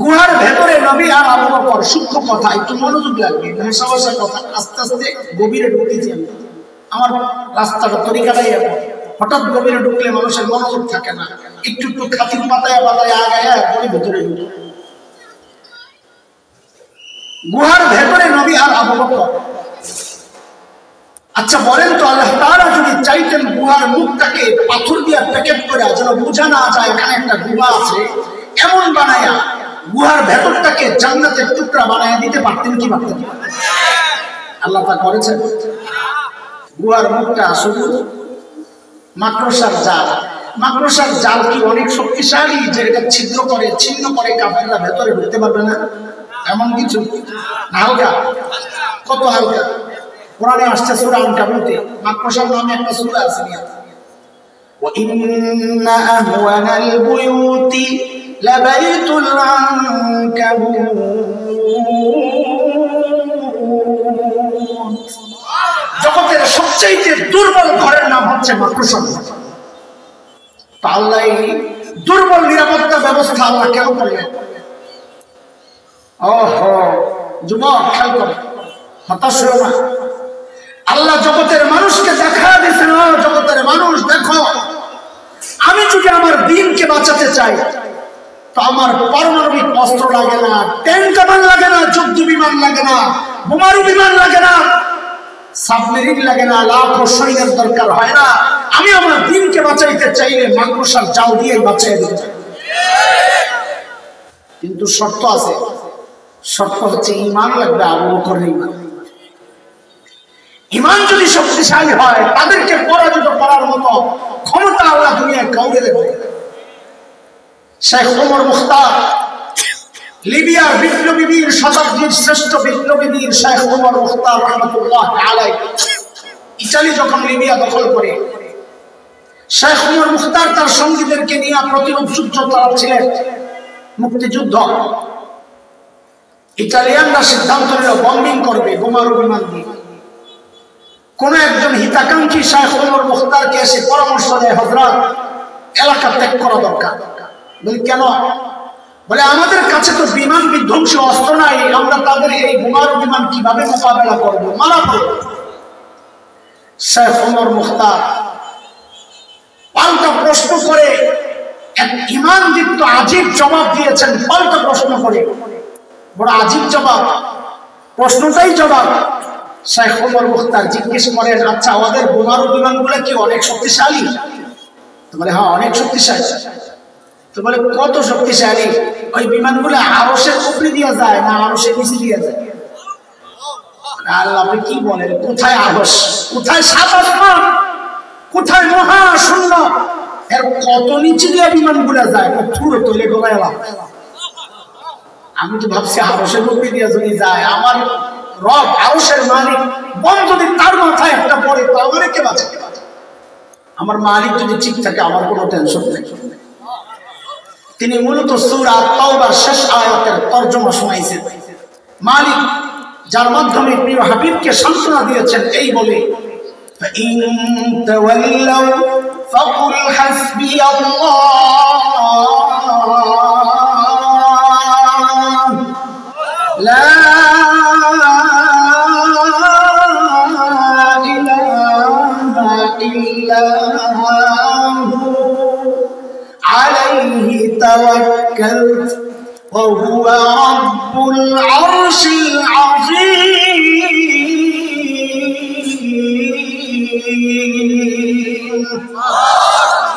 গুহার ভেতরে নবী আর আবু বকর, সূক্ষ্ম কথা, একটু মনোযোগ লাগবে। ভাষা ভাষার কথা আস্তে আস্তে গভীরে ঢুকতেছি আমি। আমার রাস্তাটা তরিকাটাই এমন, হঠাৎ গভীরে ঢুকলে মানুষের মনোযোগ থাকে না, একটু একটু খাতির পাতায় পাতায় আগায় পরে ভিতরে ঢুকে। গুহার ভেতরে নবী আর আবু বকর। আচ্ছা বলেন তো, আল্লাহ তাআলা যদি চাইতেন গুহার মুখটাকে পাথর দিয়ে প্যাকেট করে যেন বোঝা না যায় এখানে একটা গুহা আছে, এমন বানায়া গুহার ভেতরটাকে জান্নাতের টুকরা বানায় দিতে পারতেন কি পারতেন? আল্লাহ তা করেছেন। গুহার মুখটা শুধু মাকড়সার জাল। মাকড়সার জাল কি অনেক শক্তিশালী যে এটা ছিদ্র করে, ছিন্ন করে কাফেররা ভেতরে ঢুকতে পারবে না? এমন কিছু হালকা, কত হালকা। কোরআনে আসছে সূরা আনকাবুতে, মাকড়সার নামে একটা সূরা আছে। ওয়া ইন্না আহওয়ানাল বুয়ুতি লাবাইতুল আনকাবুত। জগতের সবচেয়ে দুর্বল ঘরের নাম হচ্ছে মাকড়সা। আল্লাহ দুর্বল নিরাপত্তা ব্যবস্থা আল্লাহ কেন করলেন? ওহো, যুবক খেয়াল করো, হতাশ হও না। আল্লাহ জগতের মানুষকে দেখা দিয়েছেন, জগতের মানুষ দেখো, আমি যদি আমার দিনকে বাঁচাতে চাই তো আমার পারমাণবিক অস্ত্র লাগে না, ট্যাঙ্ক কামান লাগে না, যুদ্ধ বিমান লাগে না, বোমারু বিমান লাগে না, সাবমেরিন লাগে না, লাখো সৈন্যের দরকার হয় না। আমি আমার দিনকে বাঁচাইতে চাইলে মাকড়সার জাল দিয়ে বাঁচাই দিতে চাই। কিন্তু শর্ত আছে, শর্ত হচ্ছে ঈমান লাগবে, আবু বকরের ঈমান। ঈমান যদি শক্তিশালী হয় তাদেরকে পরাজিত করার মতো ক্ষমতা আল্লাহ দুনিয়ায় কাউকে দেবে। শেখ ওমর মুখতার, লিবিয়ার বিপ্লবী বীর, শতাব্দীর শ্রেষ্ঠ বিপ্লবী বীর শেখ ওমর মুখতার রাহমাতুল্লাহ আলাইহি, ইতালি যখন লিবিয়া দখল করে, শেখ ওমর মুখতার তার সঙ্গীদেরকে নিয়ে প্রতিরোধ যুদ্ধ চালাচ্ছিলেন, মুক্তিযুদ্ধ। ইতালিয়ানরা সিদ্ধান্ত নিল বম্বিং করবে বোমারু বিমান দিয়ে। কোন একজন হিতাকাঙ্ক্ষী শেখ ওমর মুখতারকে এসে পরামর্শ দেয়, হযরত এলাকা ত্যাগ করা দরকার। বলি কেন? বলে আমাদের কাছে তো বিমান বিধ্বংসী অস্ত্র নাই, আমরা তাদের এই বোমারু বিমান কিভাবে মোকাবেলা করবো, মারা পড়ব। শেখ ওমর মুখতার পাল্টা প্রশ্ন করে এক ঈমানদীপ্ত আজীব জবাব দিয়েছেন, পাল্টা প্রশ্ন করে, বড় আজীব জবাব, প্রশ্নটাই জবাব। শেখ ওমর মুখতার জিজ্ঞেস করেন, আচ্ছা আমাদের বোমারু বিমানগুলো কি অনেক শক্তিশালী? তো বলে হ্যাঁ অনেক শক্তিশালী। তো বলে কত শক্তিশালী? ওই বিমানগুলো আরশের উপরে দিয়ে যায় না আরশের নিচে দিয়ে যায়? আল্লাহ আপনি কি বলেন, কোথায় আরশ, কোথায় সাত আসমান, কোথায় মহাশূন্য, এর কত নিচে দিয়ে বিমানগুলো যায়? পুরো তৈরি করে এলাম। আমি তো ভাবছি আরশের উপরে দিয়ে যদি যায়, আমার রব আরশের মালিক বল যদি তার মাথায় একটা পড়ে তো আমারে কে বাঁচে? আমার মালিক যদি ঠিক থাকে আমার কোনো টেনশন নেই। তিনি মূলত সূরা তাওবার শেষ আয়াতের তরজমা শোনাইছেন। মালিক যার মাধ্যমে প্রিয় হাবিবকে সান্ত্বনা দিয়েছেন এই বলে, فإن تولوا فقل حسبي الله لا إله إلا هو عليه توكلت وهو رب العرش العظيم।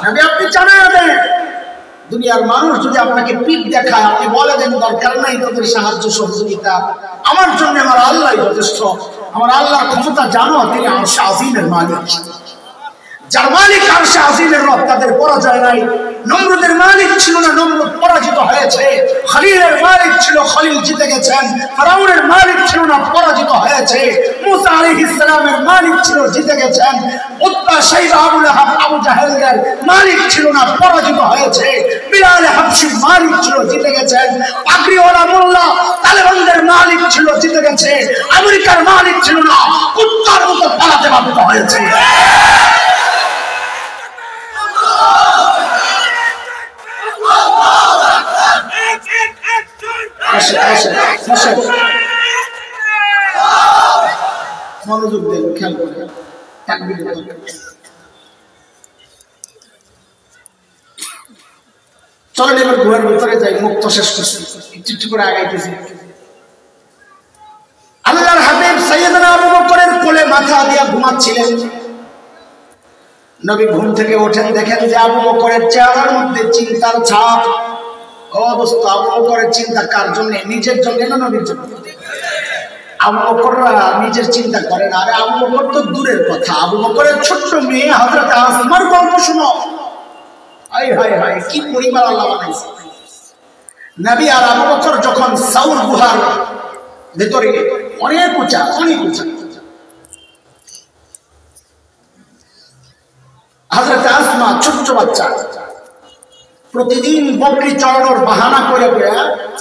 নবী আপনি জানায়া দেন, দুনিয়ার মানুষ যদি আপনাকে পিঠ দেখায়, আপনি বলে দেন দরকার নাই তাদের সাহায্য সহযোগিতা, আমার জন্য আমার আল্লাহই যথেষ্ট। আমার আল্লাহর ক্ষমতা জানো, তিনি আরশে আজিমের মালিক। যার মালিক আরশে আজিমের রব, তাদের পরাজয় নাই। নমরুদের মালিক ছিল না, নমরুদ পরাজিত হয়েছে। খলিলের মালিক ছিল, খলিল জিতে গেছেন। ফিরআউনের মালিক ছিল না, পরাজিত হয়েছে। মুসা আলাইহিস সালামের মালিক ছিল, জিতে গেছেন। উতবা শাইবা আবু লাহাব আবু জাহেলের মালিক ছিল না, পরাজিত হয়েছে। বিলাল হাবশির মালিক ছিল, জিতে গেছেন। পাগড়িওয়ালা মোল্লা তালেবানদের মালিক ছিল, জিতে গেছে। আমেরিকার মালিক ছিল না, কুত্তার মতো পালাতে বাধ্য হয়েছে। মনোযোগ দেন, খেয়াল করেন। চলেন এবার গুহার ভিতরে যাই, মুক্ত শেষ করছি, একটু একটু করে আগাইতেছি। আল্লাহর হাবিব সাইয়েদনা আবু বকরের কোলে মাথা দিয়া ঘুমাচ্ছিলেন। নবী ঘুম থেকে ওঠেন, দেখেন যে আবু বকরের চেহারার মধ্যে চিন্তার ছাপ। ও দোস্ত, আবু বকরের চিন্তা কার জন্য? নিজের জন্য না নবীর জন্য? আবু বকররা নিজের চিন্তা করে না। আরে আবু বকর তো দূরের কথা, আবু বকরের ছোট্ট মেয়ে হযরত আসমার গল্প শুনো। হায় হায় হায়, কি পরিবার আল্লাহ বানাইছে। নবী আর আবু বকর যখন সাউর গুহার ভেতরে, অনেক উঁচা, অনেক উঁচা, হযরত আসমা ছোট্ট বাচ্চা, প্রতিদিন বকরি চড়ানোর বাহানা করে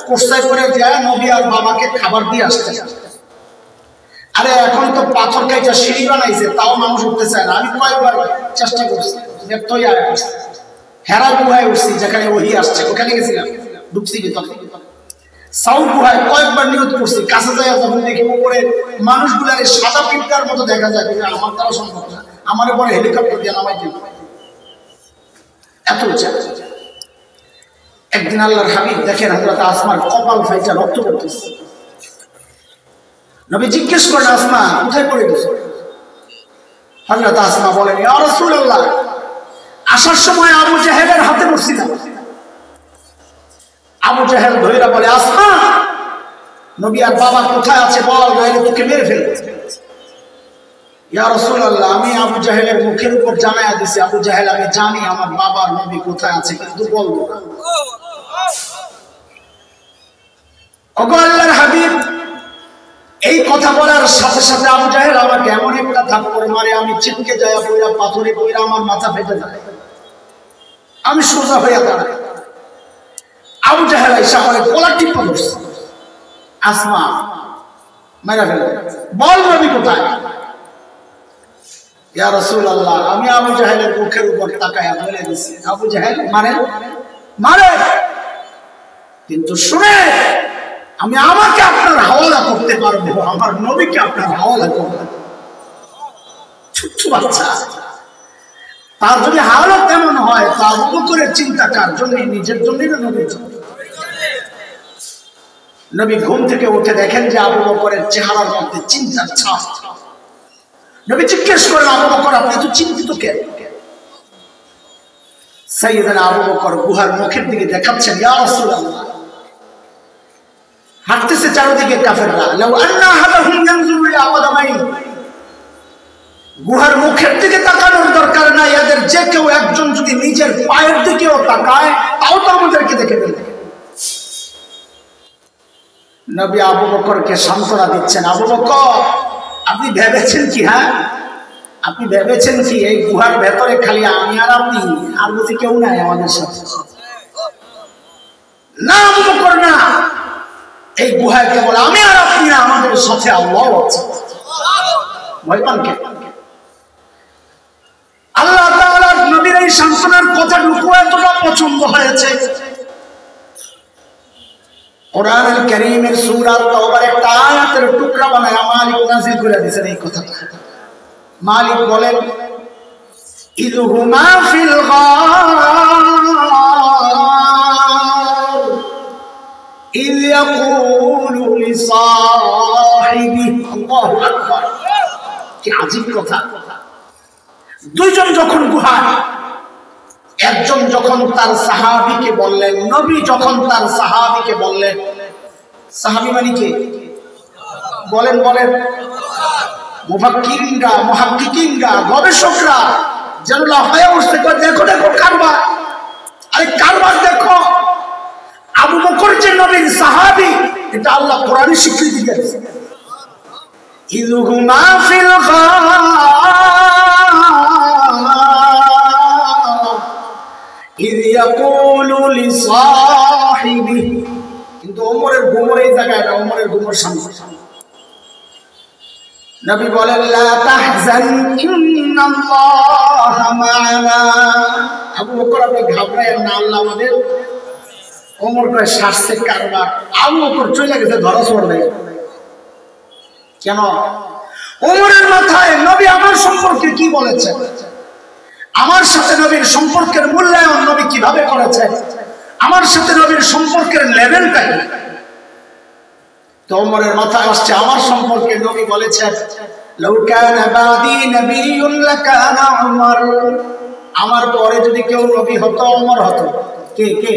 কোর্সায় করে যায় নবী আর বাবাকে খাবার দিয়ে আসতে। আরে এখন তো পাথর কাইটা সিঁড়ি বানাইছে, তাও মানুষ উঠতে চায় না। আমি কয়েকবার চেষ্টা করছি, হেরা গুহায় উঠছি, যেখানে ওহি আসছে, ওখানে গেছিলাম, ঢুকছি ভিতরে। সাউথ গুহায় কয়েকবার নিয়ত করছি, কাছে যায় যখন দেখি উপরে মানুষগুলার সাদা পিঁপড়ার মতো দেখা যায়, আমার দ্বারা সম্ভব না, আমার পরে হেলিকপ্টার দিয়ে নামাই দিল, এত উঁচা। একদিন আল্লাহর হাবিব দেখেন হযরত আসমার কপাল ফাইটা রক্ত পড়তেছে। নবী জিজ্ঞেস করেন, আসমা কোথায় পড়ে গেছে? হযরত আসমা বলেন, ইয়া রাসূলুল্লাহ, আসার সময় আবু জাহেলের হাতে পড়ছিলাম। আবু জাহেল ধইরা বলে, আসমা নবী আর বাবা কোথায় আছে বল, নাইলে তোকে মেরে ফেলবে। ইয়া রাসূলুল্লাহ, আমি আবু জাহেলের মুখের উপর জানায়া দিছি, আবু জাহেল আমি জানি আমার বাবার নবী কোথায় আছে, কিন্তু বলবো না। ওগো আল্লাহর হাবিব, এই কথা বলার সাথে সাথে আবু জাহেল আমাকে এমন একটা থাপ্পড় মারে, আমি চিপকে যায় পড়া, পাথরে পড়া আমার মাথা ফেটে যায়, আমি সোজা হইয়া দাঁড়াই। আবু জাহেল এসে আমার গলা টিপা ধরছে, আসমা মেরা ফেলে, বল নবী কোথায়? ইয়া রাসূলুল্লাহ, আমি আবু জাহেলের মুখের উপর তাকায়া বলে দিছি, আবু জাহেল মারে মারে, কিন্তু শুনে আমি আমাকে আপনার হাওয়ালা করতে পারবো, আমার নবীকে আপনার হাওয়ালা করবো। ছোট্ট বাচ্চা, তার যদি হাওয়ালা তেমন হয় তা আবু বকরের চিন্তা কার জন্য? নিজের জন্যই না নবীর জন্য। নবী ঘুম থেকে উঠে দেখেন যে আবু বকরের চেহারার মধ্যে চিন্তার ছাপ। নবী জিজ্ঞেস করেন, আবু বকর আপনি তো চিন্তিত কেন? সাইয়েদনা আবু বকর গুহার মুখের দিকে দেখাচ্ছেন, ইয়া রাসূলুল্লাহ, হাঁটতেছে চারদিকে কাফেররা, লাউ আন্না আহাদাহুম ইয়ানজুরু ইলা কদামাইহি, গুহার মুখের দিকে তাকানোর দরকার নাই, এদের যে কেউ একজন যদি নিজের পায়ের দিকেও তাকায় তাও তো আমাদেরকে দেখে ফেলবে। নবী আবু বকরকে সান্ত্বনা দিচ্ছেন, আবু বকর আপনি ভেবেছেন কি? হ্যাঁ, আপনি ভেবেছেন কি এই গুহার ভেতরে খালি আমি আর আপনি, আর বুঝি কেউ নাই আমাদের সাথে? না আবু বকর না, এই গুহায় কেবল আমি আর আপনি না, আমাদের সাথে আল্লাহ আছে। ভয় পান কে? আল্লাহ তাআলার নবীর এই সান্ত্বনার কথাটুকু এতটা পছন্দ হয়েছে, কোরআনুল কারীমের সূরা তাওবার একটা আয়াতের টুকরা বানায় মালিক নাযিল করে দিয়েছেন এই কথাটা। মালিক বলেন, ইযহুমা ফিল গার ইয ইয়াকুলু লিসাহিবিহি, আল্লাহু আকবার, কি আজীব কথা। দুইজন যখন গুহায়, একজন যখন তার সাহাবীকে বললেন, নবী যখন তার সাহাবীকে বললেন, সাহাবী মানে কি? বলেন বলেন, মুফাক্কিরিনরা, মুহাক্কিকিনরা, গবেষকরা যেন লাফায়া উঠতে কয়, দেখো দেখো কারবার, আরে কারবার দেখো। আবু বকর যে নবীর সাহাবী, এটা আল্লাহ কোরআনে স্বীকৃতি দিয়েছে। ইযহুমা ফিল গার ইয ইয়াকুলু লিসাহিবিহি, কিন্তু ওমরের গুমর এই জায়গায় না, ওমরের গুমর সামনে। নবী বলেন, লা তাহজান ইন্নাল্লাহা মা'ানা, আবু বকর আপনি ঘাবড়ায়েন না, আল্লাহ আমাদের। ওমর কয় শাস্তে কারবার, আবু বকর চলে গেছে ধরা ছোড় দেয়। কেন? ওমরের মাথায় নবী আমার সম্পর্কে কি বলেছেন, আমার সাথে নবীর সম্পর্কের মূল্যায়ন নবী কিভাবে করেছেন, আমার সাথে নবীর সম্পর্কের লেভেলটা কি। তো ওমরের মাথায় আসছে আমার সম্পর্কে নবী বলেছেন, লাউ কানা বাদি নবিয়্যুন লাকানা উমর, আমার পরে যদি কেউ নবী হতো ওমর হতো। কে কে?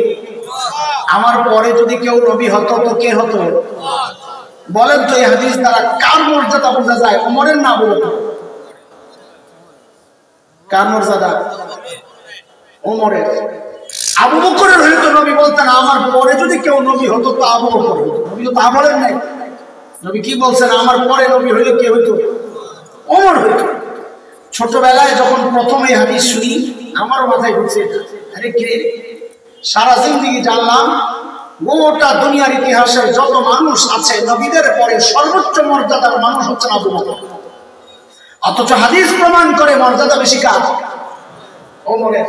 আমার পরে যদি কেউ নবী হতো তো কে হতো? বলেন তো এই হাদিস দ্বারা কার মর্যাদা বোঝা যায়? ওমরের না আবু বকর? কার মর্যাদা? ওমরের। আবু বকরের হয়তো নবী বলতেন আমার পরে যদি কেউ নবী হতো তো আবু বকর হতো। নবী তো তা বলেন নাই। নবী কি বলছেন? আমার পরে নবী হইলে কে হইতো? ওমর হইতো। ছোটবেলায় যখন প্রথম এই হাদিস শুনি আমারও মাথায় ঢুকছে, আরে কে, সারা জিন্দেগি জানলাম গোটা দুনিয়ার ইতিহাসের যত মানুষ আছে নবীদের পরে সর্বোচ্চ মর্যাদার মানুষ হচ্ছেন আবু বকর, অথচ হাদিস প্রমাণ করে মর্যাদা বেশি কার? ওমরের।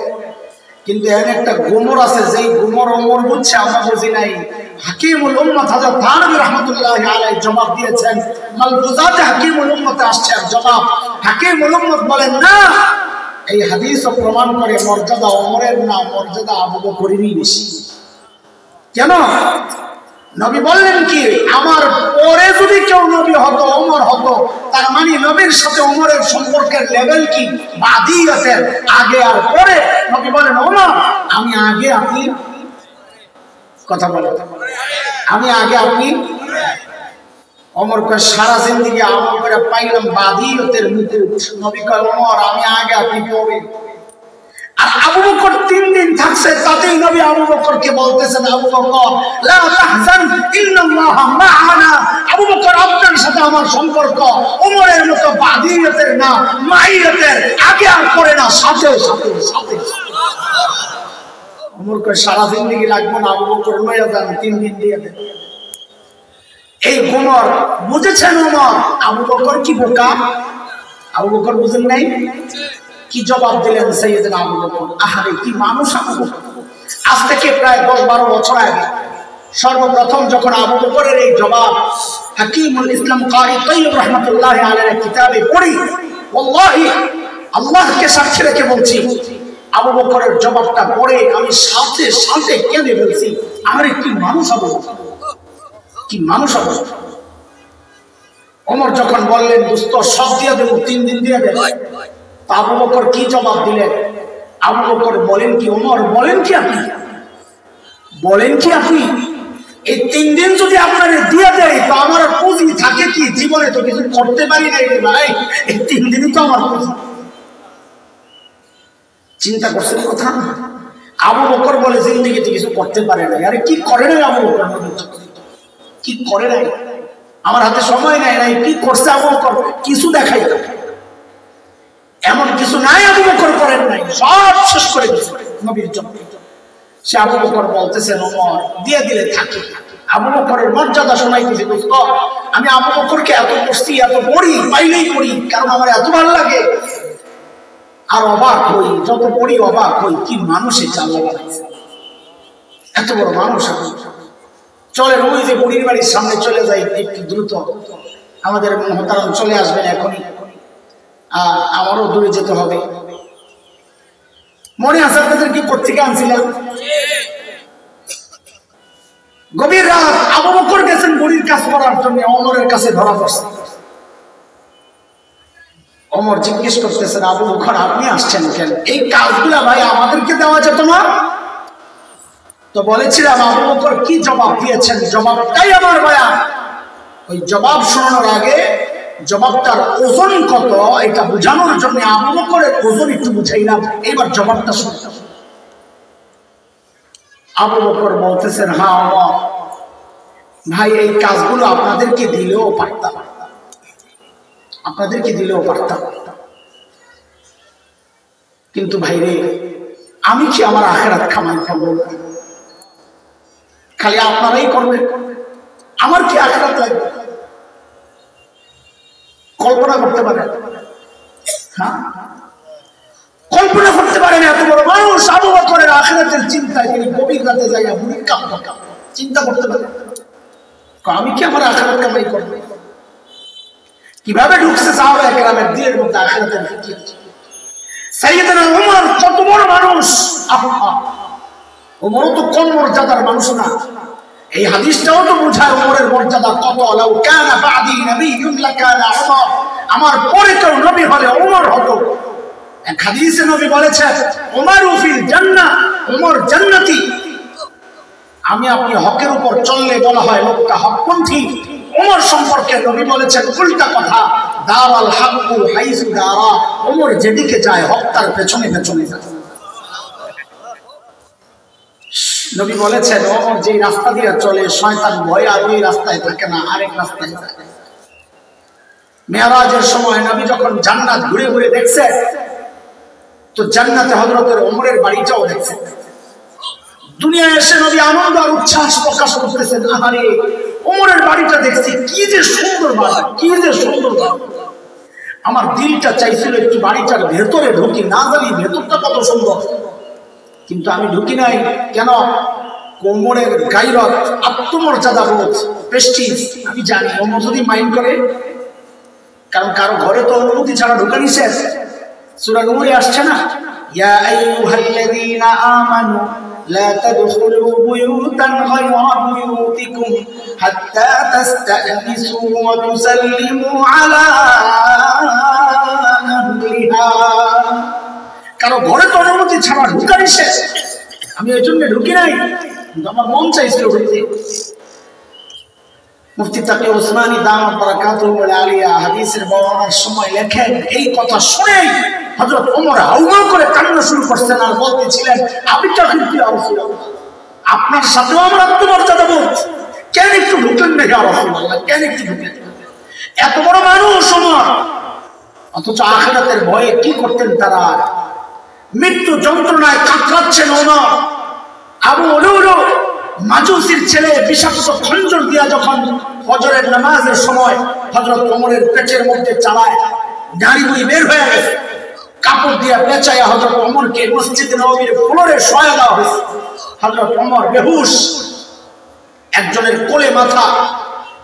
কিন্তু এর একটা গুমর আছে, যেই গুমর ওমর বুঝছে আমরা বুঝি নাই। হাকিমুল উম্মত হযরত থানভী রাহমাতুল্লাহি আলাইহি জবাব দিয়েছেন, মালফুজাতে হাকিমুল উম্মতে আসছে জবাব। হাকিমুল উম্মত বলেন না, এই হাদিসও প্রমাণ করে মর্যাদা ওমরের না, মর্যাদা আবু বকরেরই বেশি। কেন? নবী বললেন কি, আমার পরে যদি কেউ নবী হতো ওমর হতো, তার মানে নবীর সাথে ওমরের সম্পর্কের লেভেল কি বাদিয়াতের, আগে আর পরে। নবী বলেন ওমর আমি আগে, আপনি কথা বলেন আমি আগে, আপনি। ওমর কয় সারা জিন্দেগি আমল করে পাইলাম বাদিয়াতের মুকুট। নবী কয় ওমর আমি আগে, আপনি পরে। আর আবু বকর 3 দিন থাকছে, তাতেই নবী আবু বকরকে বলতেছেন, আবু বকর লা তাহজান ইন্নাল্লাহা মা'ানা। আবু বকর আপনার সাথে আমার সম্পর্ক ওমরের মতো বাদিয়াতের না, মাইয়াতের, আগে আর পরে না, সাথে সাথে সাথে। ওমর কয় সারা জিন্দেগি লাগবে না, আবু বকর লইয়া যান, 3 দিন দিয়ে দেন। এই ওমর বুঝেছেন। ওমর আবু বকর কি বোকা? আবু বকর বুঝেন নাই? কি জবাব দিলেন সাইয়েদনা আবু বকর? আহারে কি মানুষ আবু বকর! আজ থেকে প্রায় 10-12 বছর আগে সর্বপ্রথম যখন আবু বকরের এই জবাব হাকিমুল ইসলাম কারি তাইয়্যিব রাহমাতুল্লাহি আলাইহির কিতাবে পড়ি, ওয়াল্লাহি আল্লাহকে সাক্ষী রেখে বলছি, আবু বকরের জবাবটা পড়ে আমি সাথে সাথে কেঁদে ফেলছি। আরে কি মানুষ আবু বকর, কি মানুষ আবু বকর! ওমর যখন বললেন দোস্ত সব দিয়ে দেব, 3 দিন দিয়ে দেব, আবু বকর কি জবাব দিলেন? আবু বকর বলেন কি, ওমর বলেন কি আপনি, বলেন কি আপনি এই 3 দিন যদি আপনারে দিয়ে দেয় তো আমার পুঁজি থাকে কি? জীবনে তো কিছু করতে পারি নাই রে ভাই, এই 3 দিনই তো আমার পুঁজি। চিন্তা করছেন কথা? আবু বকর বলে জিন্দেগিতে কিছু করতে পারে না। আরে কি করে নাই আবু বকর, কি করে নাই? আমার হাতে সময় নাই, কি করছে আবু বকর? কিছু দেখাই না, এমন কিছু নাই আবু বকর করেন নাই, সব শেষ করে দিয়েছে নবীর জন্য। সে আবু বকর বলতেছেন ওমর দিয়ে দিলে থাকে। আবু বকরের মর্যাদা শোনাইতেছে, দোস্ত আমি আবু বকরকে এত করছি, এত পড়ি, পাইলেই পড়ি, কারণ আমার এত ভালো লাগে। আর অবাক হই, যত পড়ি অবাক হই, কি মানুষ এটা আল্লাহ বানাইছে, এত বড় মানুষ। চলেন ওই যে বুড়ির বাড়ির সামনে চলে যাই একটু দ্রুত, আমাদের মোহতারাম চলে আসবেন এখনই, আমারও দূরে যেতে হবে। মনে আছে আপনাদের কি পত্রিকা আনছিলাম? গভীর রাত আবু বকর গেছেন বুড়ির কাজ করার জন্য, ওমরের কাছে ধরা পড়ছে। ওমর জিজ্ঞেস করতেছেন আবু বকর আপনি আসছেন কেন? এই কাজগুলা ভাই আমাদেরকে দেওয়া যেত না? তো বলেছিলাম আবু বকর কি জবাব দিয়েছেন, জবাবটাই আমার বয়ান। ওই জবাব শোনানোর আগে জবাবটার ওজন কত এটা বোঝানোর জন্য আবু বকরের ওজন একটু বুঝাইলাম, এবার জবাবটা শুনতে। আবু বকর বলতেছেন হ্যাঁ ওমর ভাই এই কাজগুলো আপনাদেরকে দিলেও পারতাম, আপনাদেরকে দিলেও পারতাম, কিন্তু ভাই রে আমি কি আমার আখিরাত কামাই করব? খালি আপনারাই করবেন, আমার কি আখিরাত লাগবে? কল্পনা করতে পারেন? হ্যাঁ কল্পনা করতে পারেন এত বড় মানুষ আবু বকরের আখিরাতের চিন্তায় তিনি গভীর রাতে যাইয়া বুড়ির কাঁপা চিন্তা করতে পারেন আমি কি আমার আখিরাত কামাই করব? কিভাবে ঢুকছে সাহাবায়ে কেরামের দিলের মধ্যে আখিরাতের ফিকির। সাইয়েদনা ওমর কত বড় মানুষ, ওমর তো কম মর্যাদার মানুষ না। এই হাদিসটাও তো বোঝায় ওমরের মর্যাদা কত। লাউ কানা বাদি নবিয়্যুন লাকানা ওমর, আমার পরে কেউ নবী হলে ওমর হতো। এক হাদিসে নবী বলেছেন ওমরু ফিল জান্নাহ, ওমর জান্নাতি। আমি আপনি হকের উপর চললে বলা হয় লোকটা হকপন্থী। ওমর সম্পর্কে নবী বলেছেন উল্টা কথা, দাওয়াল হাক্কু হাইসু দারা, ওমর যেদিকে যায় হক তার পেছনে পেছনে যায়। নবী বলেছেন ওমর যে রাস্তা দিয়ে চলে শয়তান ভয় আর ওই রাস্তায় থাকে না, আরেক রাস্তায় থাকে। মেরাজের সময় নবী যখন জান্নাত ঘুরে ঘুরে দেখছে তো জান্নাতে হযরতের ওমরের বাড়িটাও দেখছে। দুনিয়ায় এসে নবী আনন্দ আর উচ্ছ্বাস প্রকাশ করতেছেন, আরে ওমরের বাড়িটা দেখছি, কি যে সুন্দর বাড়ি, কি যে সুন্দর বাড়ি। আমার দিলটা চাইছিল একটু বাড়িটার ভেতরে ঢুকি, না জানি ভেতরটা কত সুন্দর, কিন্তু আমি ঢুকি নাই। কেন? কোমরের গায়রত, আত্মমর্যাদা বোধ, প্রেস্টিজ। আমি জানি ওমর যদি মাইন্ড করে, কারণ কারো ঘরে তো অনুমতি ছাড়া ঢোকা নিষেধ। সূরা নূরে আসছে না, ইয়া আইয়ুহাল্লাযীনা আমানু লা তাদখুলু বুয়ুতান গায়রা বুয়ুতিকুম হাত্তা তাস্তানিসু ওয়া তুসাল্লিমু আলা আহলিহা। কারো ঘরে তো অনুমতি ছাড়া ঢোকা নিষেধ। আমি এই জন্য ঢুকি নাই, কিন্তু আমার মন চাইছিল ঢুকতে। মুফতি তাকি ওসমানী দামাত বারাকাতুহু আলিয়া হাদিসের বর্ণনার সময় লেখেন, এই কথা শুনেই হযরত ওমর হাউমাউ করে কান্না শুরু করছেন আর বলতেছিলেন, আমি চাকরি কি রাসূলুল্লাহ, আপনার সাথেও আমার আত্মমর্যাদা বোধ, কেন একটু ঢুকলেন না ইয়া রাসূলুল্লাহ, কেন একটু ঢুকলেন? এত বড় মানুষ ওমর, অথচ আখিরাতের ভয়ে কি করতেন তারা? মৃত্যু যন্ত্রণায় কাতরাচ্ছেন ওমর। আবু উলুলু মাজুসির ছেলে বিষাক্ত খঞ্জর দিয়া যখন ফজরের নামাজের সময় হযরত ওমরের পেটের মধ্যে চালায়, নারী বুড়ি বের হয়ে গেছে, কাপড় দিয়া পেঁচাইয়া হযরত ওমরকে মসজিদে নববীর ফ্লোরে শোয়া দেওয়া হয়েছে। হযরত ওমর বেহুশ, একজনের কোলে মাথা,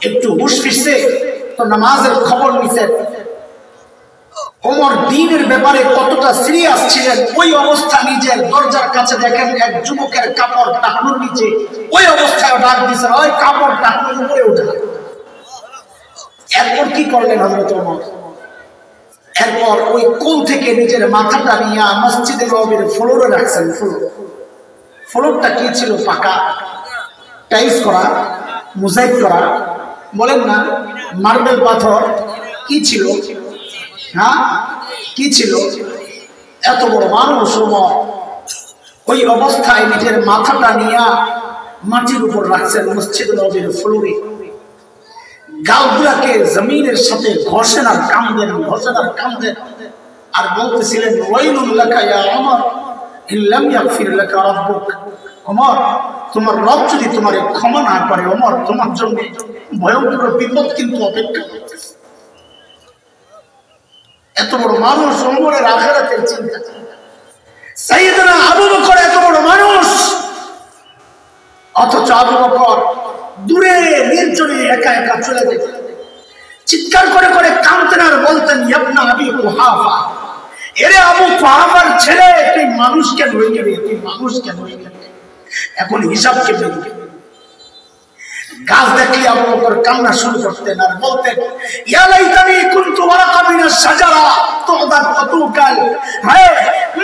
একটু হুশ ফিরছে তো নামাজের খবর নিছে। ওমর দ্বীনের ব্যাপারে কতটা সিরিয়াস ছিলেন, ওই অবস্থা নিজের দরজার কাছে দেখেন এক যুবকের কাপড় টাকনুর নিচে, ওই অবস্থায় ডাক দিয়েছেন, ওই কাপড় টাকনুর উপরে উঠে। এরপর কি করলেন হযরত ওমর? এরপর ওই কোল থেকে নিজের মাথাটা নিয়ে মসজিদে নববীর ফ্লোরে রাখছেন। ফ্লোরটা কি ছিল? পাকা, টাইলস করা, মোজাইক করা, বলেন না মার্বেল পাথর। কি ছিল? হ্যাঁ, কি ছিল? এত বড় মানুষ ওমর ওই অবস্থায় নিজের মাথাটা নিয়ে মাটির উপর রাখছেন মসজিদ নববীর ফ্লোরে। গালগুলাকে জমিনের সাথে ঘষেন আর কামদেন, ঘষেন আর কামদেন, আর বলতেছিলেন, ওয়াইলুল লাকা ইয়া ওমর ইন লাম ইয়াগফির লাকা রাব্বুক। ওমর, তোমার রব যদি তোমারে ক্ষমা না করে, ওমর তোমার জন্য ভয়ঙ্কর বিপদ কিন্তু অপেক্ষা করতেছে। এত বড় মানুষ, ওমরের আখিরাতের চিন্তা। সাইয়েদনা আবু বকর এত বড় মানুষ, অথচ আবু বকর দূরে নির্জনে একা একা চলে যেতেন, চিৎকার করে করে কাঁদতেন আর বলতেন, ইবনা আবি কুহাফা, এরে আবু কুহাফার ছেলে, তুই মানুষ কেন হয়ে গেলি? তুই মানুষ কেন হয়ে গেলি? এখন হিসাব কে দেবে? গাছ দেখলে আবু বকর কান্না শুরু করতেন আর বলতেন, ইয়া লাইতানি কুনতু ওয়ারাকা মিনাশ শাজারা তুদার ফাতুকাল। হায়,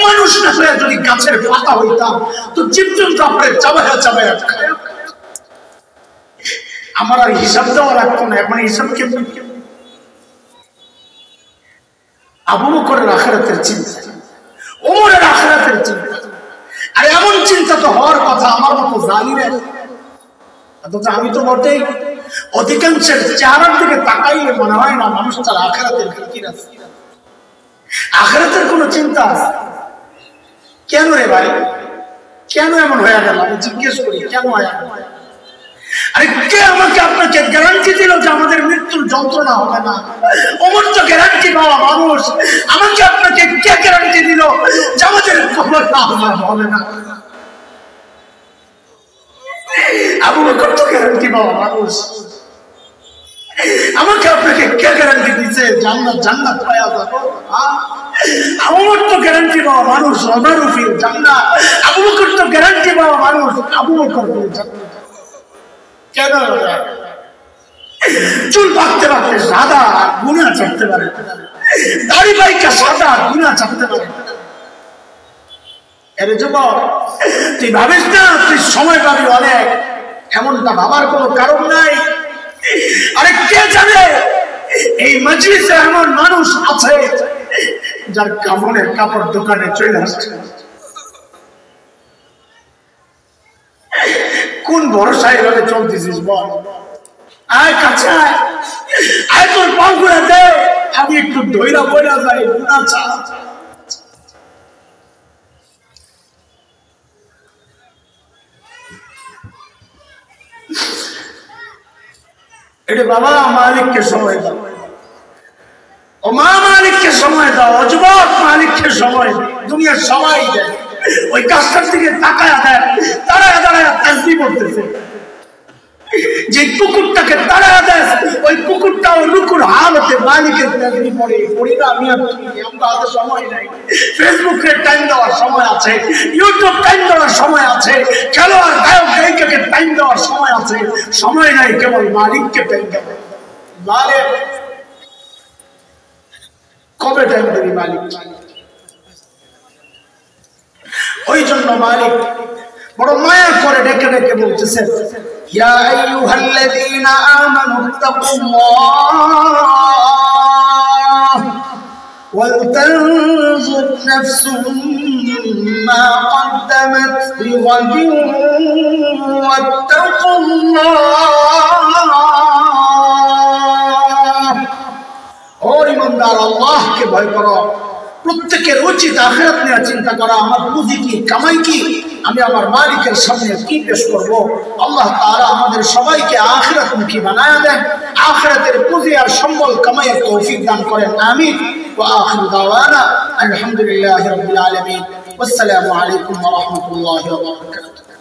মানুষ না হয়ে যদি গাছের পাতা হইতাম তো জীবজন্তু আপরে চাবায়া চাবায়া খায়। আমার আর হিসাব দেওয়া লাগতো না, এখন হিসাব কেমন? আবু বকরের আখিরাতের চিন্তা, ওমরের আখিরাতের চিন্তা। আর এমন চিন্তা তো হওয়ার কথা আমার মতো জালিমের। অথচ আমি তো বটেই, অধিকাংশের চেহারার দিকে তাকাইলে মনে হয় না মানুষ তার আখিরাতের ফিকির আছে, আখিরাতের কোনো চিন্তা আছে। কেন রে ভাই, কেন এমন হয়ে গেল? আমি জিজ্ঞেস করি, কেন হয়ে গেল? আরে কে আমাকে আপনাকে গ্যারান্টি দিল যে আমাদের মৃত্যুর যন্ত্রণা হবে না? ওমর তো গ্যারান্টি পাওয়া মানুষ, আমাকে আপনাকে কে গ্যারান্টি দিল যে আমাদের কবর হবে না? আবু বকর তো গ্যারান্টি পাওয়া মানুষ, আমাকে আপনাকে কে গ্যারান্টি দিচ্ছে জান্নাত জান্নাত পাওয়া যাবে? ওমর তো গ্যারান্টি পাওয়া মানুষ, ওমরও ফিল জান্নাত। আবু বকর তো গ্যারান্টি পাওয়া মানুষ, আবু বকর ফিল জান্নাত। কেন? চুল পাকতে পাকতে সাদা, গুনাহ চাপতে পারে, দাড়ি বাইকা সাদা, গুনাহ চাপতে পারে। আরে যুবক, তুই ভাবিস না তুই সময় পাবি অনেক, এমনটা ভাবার কোনো কারণ নাই। আরে কে জানে এই মজলিসে এমন মানুষ আছে যার কাপড়ের কাপড় দোকানে চলে আসছে। কোন ভরসায় এভাবে চলতেছিস বল? আয় কাছে আয়, আয় তোর পাও করে দে, আমি একটু ধৈরা বইরা যাই, গুনাহ চা। এটা বাবা মালিককে সময় দাও, ও মা মালিককে সময় দাও, ও যুবক মালিককে সময় দাও। দুনিয়ার সবাই দেয়, ওই গাছটার দিকে তাকায় দেন, দাঁড়ায় দাঁড়ায় তাসবিহ করতেছে। যে কুকুরটাকে তাড়ায় দেয়, ওই কুকুরটাও রুকুর হালতে মালিকের তাসবিহ পড়ে। পড়ি না আমি আর তুমি, আমরা হাতে সময় নাই। ফেসবুকে টাইম দেওয়ার সময় আছে, ইউটিউব টাইম দেওয়ার সময় আছে, খেলোয়াড় গায়ক গায়িকাকে টাইম দেওয়ার সময় আছে, সময় নাই কেবল মালিককে টাইম দেবে। মালিক কবে টাইম দেবে মালিক? ওই জন্য মালিক বড় মায়া করে ডেকে ডেকে বলতেছেন, ইয়া আইয়ুহাল্লাযীনা আমানু তাকুল্লাহ ওয়াল তানজুর নাফসুম মা কদ্দামাত লিগাদিন ওয়াত্তাকুল্লাহ। ও ঈমানদার, আল্লাহকে ভয় করো। প্রত্যেকের উচিত আখিরাত নিয়ে চিন্তা করা। আমার পুঁজি কি, কামাই কি, আমি আমার মালিকের সামনে কি পেশ করব। আল্লাহ তাআলা আমাদের সবাইকে আখিরাতমুখী বানায় দেন, আখিরাতের পুঁজি আর সম্বল কামাইয়ের তৌফিক দান করেন। আমিন। ওয়া আখিরু দাওয়ানা আলহামদুলিল্লাহি রাব্বিল আলামিন। ওয়াসসালামু আলাইকুম ওয়া রাহমাতুল্লাহি ওয়া বারাকাতুহু।